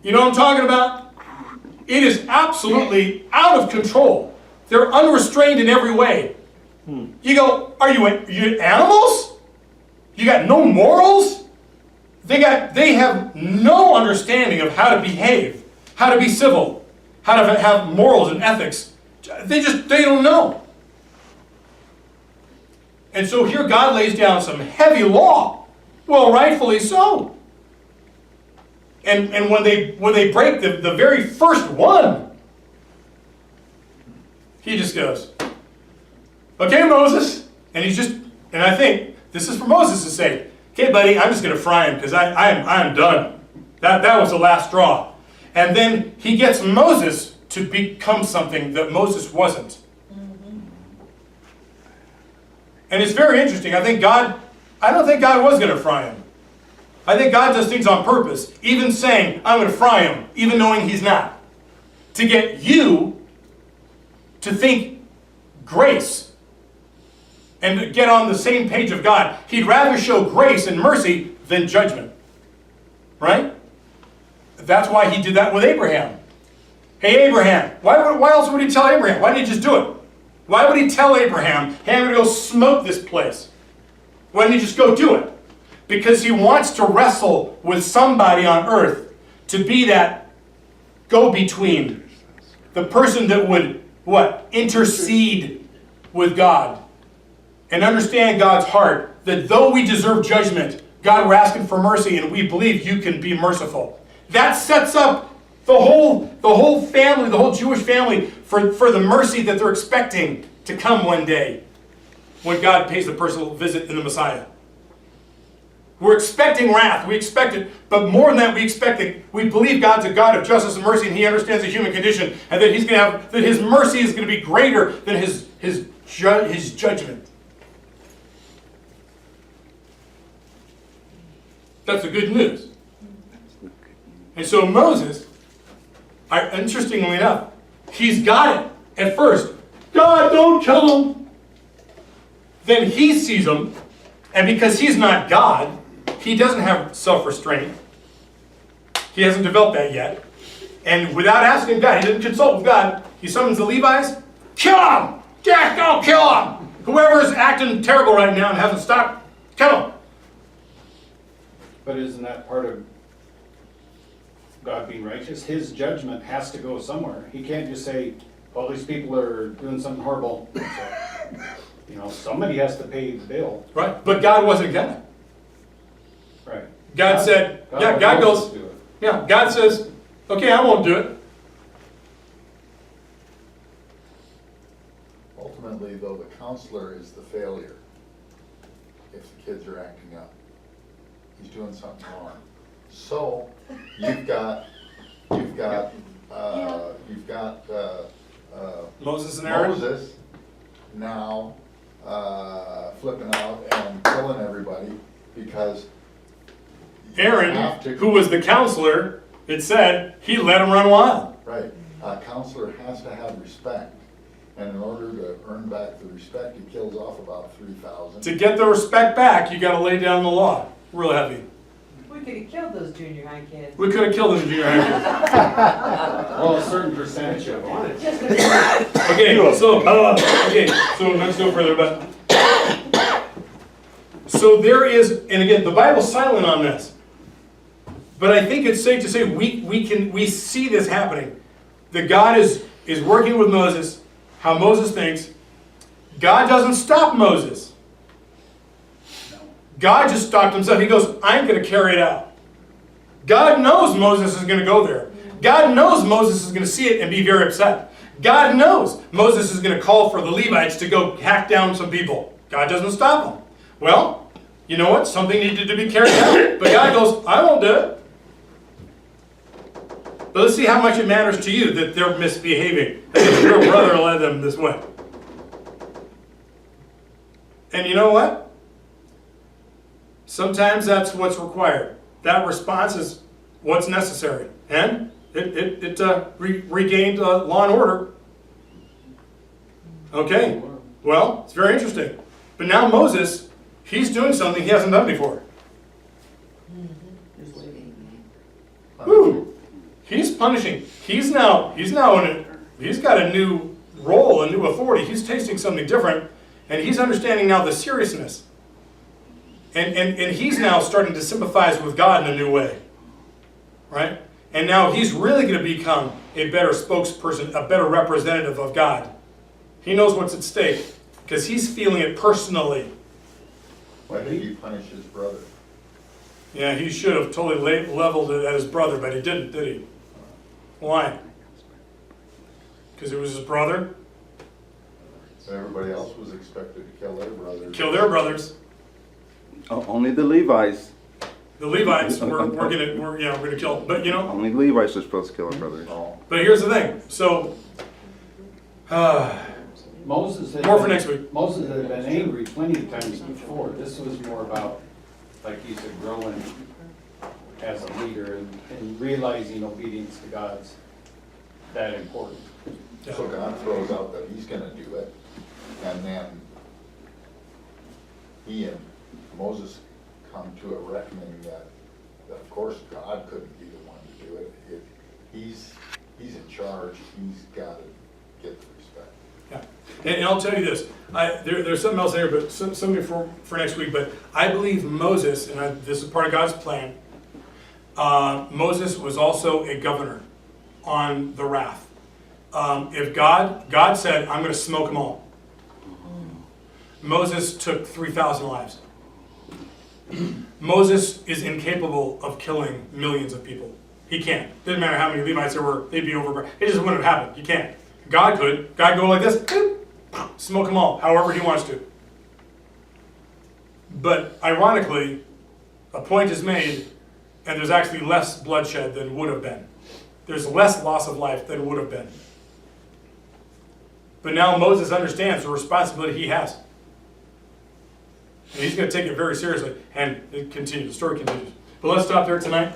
you know what I'm talking about? It is absolutely out of control. They're unrestrained in every way. You go, are you animals? You got no morals? They have no understanding of how to behave, how to be civil, how to have morals and ethics. They don't know. And so here God lays down some heavy law. Well, rightfully so. And when they break the very first one, he just goes, okay, Moses. And I think this is for Moses to say, okay, buddy, I'm just going to fry him because I'm done. That was the last straw. And then he gets Moses to become something that Moses wasn't. And it's very interesting. I don't think God was going to fry him. I think God does things on purpose, even saying, I'm going to fry him, even knowing he's not. To get you to think grace and to get on the same page of God. He'd rather show grace and mercy than judgment. Right? That's why he did that with Abraham. Hey, Abraham. Why else would he tell Abraham? Why didn't he just do it? Why would he tell Abraham, hey, I'm going to go smoke this place? Why didn't he just go do it? Because he wants to wrestle with somebody on earth to be that go-between. The person that would, intercede with God. And understand God's heart. That though we deserve judgment, God, we're asking for mercy and we believe you can be merciful. That sets up the whole family, the whole Jewish family, for the mercy that they're expecting to come one day. When God pays the personal visit in the Messiah. We're expecting wrath. We expect it. But more than that, we believe God's a God of justice and mercy, and he understands the human condition, and that that his mercy is going to be greater than his judgment. That's the good news. And so Moses, interestingly enough, he's got it at first. God, don't kill him. Then he sees him, and because he's not God, he doesn't have self-restraint. He hasn't developed that yet. And without asking God, he didn't consult with God, he summons the Levites. Kill him! Jack, don't kill him! Whoever's acting terrible right now and hasn't stopped, kill him! But isn't that part of God being righteous? His judgment has to go somewhere. He can't just say, well, these people are doing something horrible. So, somebody has to pay the bill. Right, but God wasn't gonna. Right. God said, God goes, God says, okay, I won't do it. Ultimately, though, the counselor is the failure if the kids are acting up. He's doing something wrong. So you've got Moses and Aaron. Moses now flipping out and killing everybody because Aaron, who was the counselor, it said he let him run wild. Right. A counselor has to have respect, and in order to earn back the respect, he kills off about 3,000. To get the respect back, you gotta lay down the law, real heavy. We could have killed those junior high kids. We could have killed them in junior high. Well, a certain percentage of them. Just a- Okay, so let's go further, but. So there is, and again, the Bible's silent on this. But I think it's safe to say we see this happening. That God is working with Moses, how Moses thinks. God doesn't stop Moses. God just stopped himself. He goes, I'm going to carry it out. God knows Moses is going to go there. God knows Moses is going to see it and be very upset. God knows Moses is going to call for the Levites to go hack down some people. God doesn't stop him. Well, you know what? Something needed to be carried out. But God goes, I won't do it. But let's see how much it matters to you that they're misbehaving. That your brother led them this way. And you know what? Sometimes that's what's required. That response is what's necessary. And it regained law and order. Okay, well, it's very interesting. But now Moses, he's doing something he hasn't done before. Whew. He's punishing. He's got a new role, a new authority. He's tasting something different, and he's understanding now the seriousness. And he's now starting to sympathize with God in a new way. Right? And now he's really going to become a better spokesperson, a better representative of God. He knows what's at stake because he's feeling it personally. Why did he punish his brother? Yeah, he should have totally leveled it at his brother, but he didn't, did he? Why? Because it was his brother? Everybody else was expected to kill their brothers. Kill their brothers. Only the Levites. The Levites we're gonna kill. But you know. Only the Levites are supposed to kill their brothers. But here's the thing. So Moses had more for been- next week. Moses had been angry plenty of times before. This was more about, like you said, growing as a leader and realizing obedience to God's that important. So God throws out that he's gonna do it, and then he and Moses come to a reckoning that of course God couldn't be the one to do it. He's in charge, he's gotta get the respect. Yeah. And I'll tell you this. There's something else here, but something for next week. But I believe Moses, and this is part of God's plan. Moses was also a governor on the wrath. If God said, I'm going to smoke them all. Moses took 3,000 lives. Moses is incapable of killing millions of people. He can't. Doesn't matter how many Levites there were, they'd be over. It just wouldn't have happened. He can't. God could. God go like this, boop, smoke them all, however he wants to. But ironically, a point is made, and there's actually less bloodshed than would have been. There's less loss of life than would have been. But now Moses understands the responsibility he has. And he's going to take it very seriously. And it continues. The story continues. But let's stop there tonight.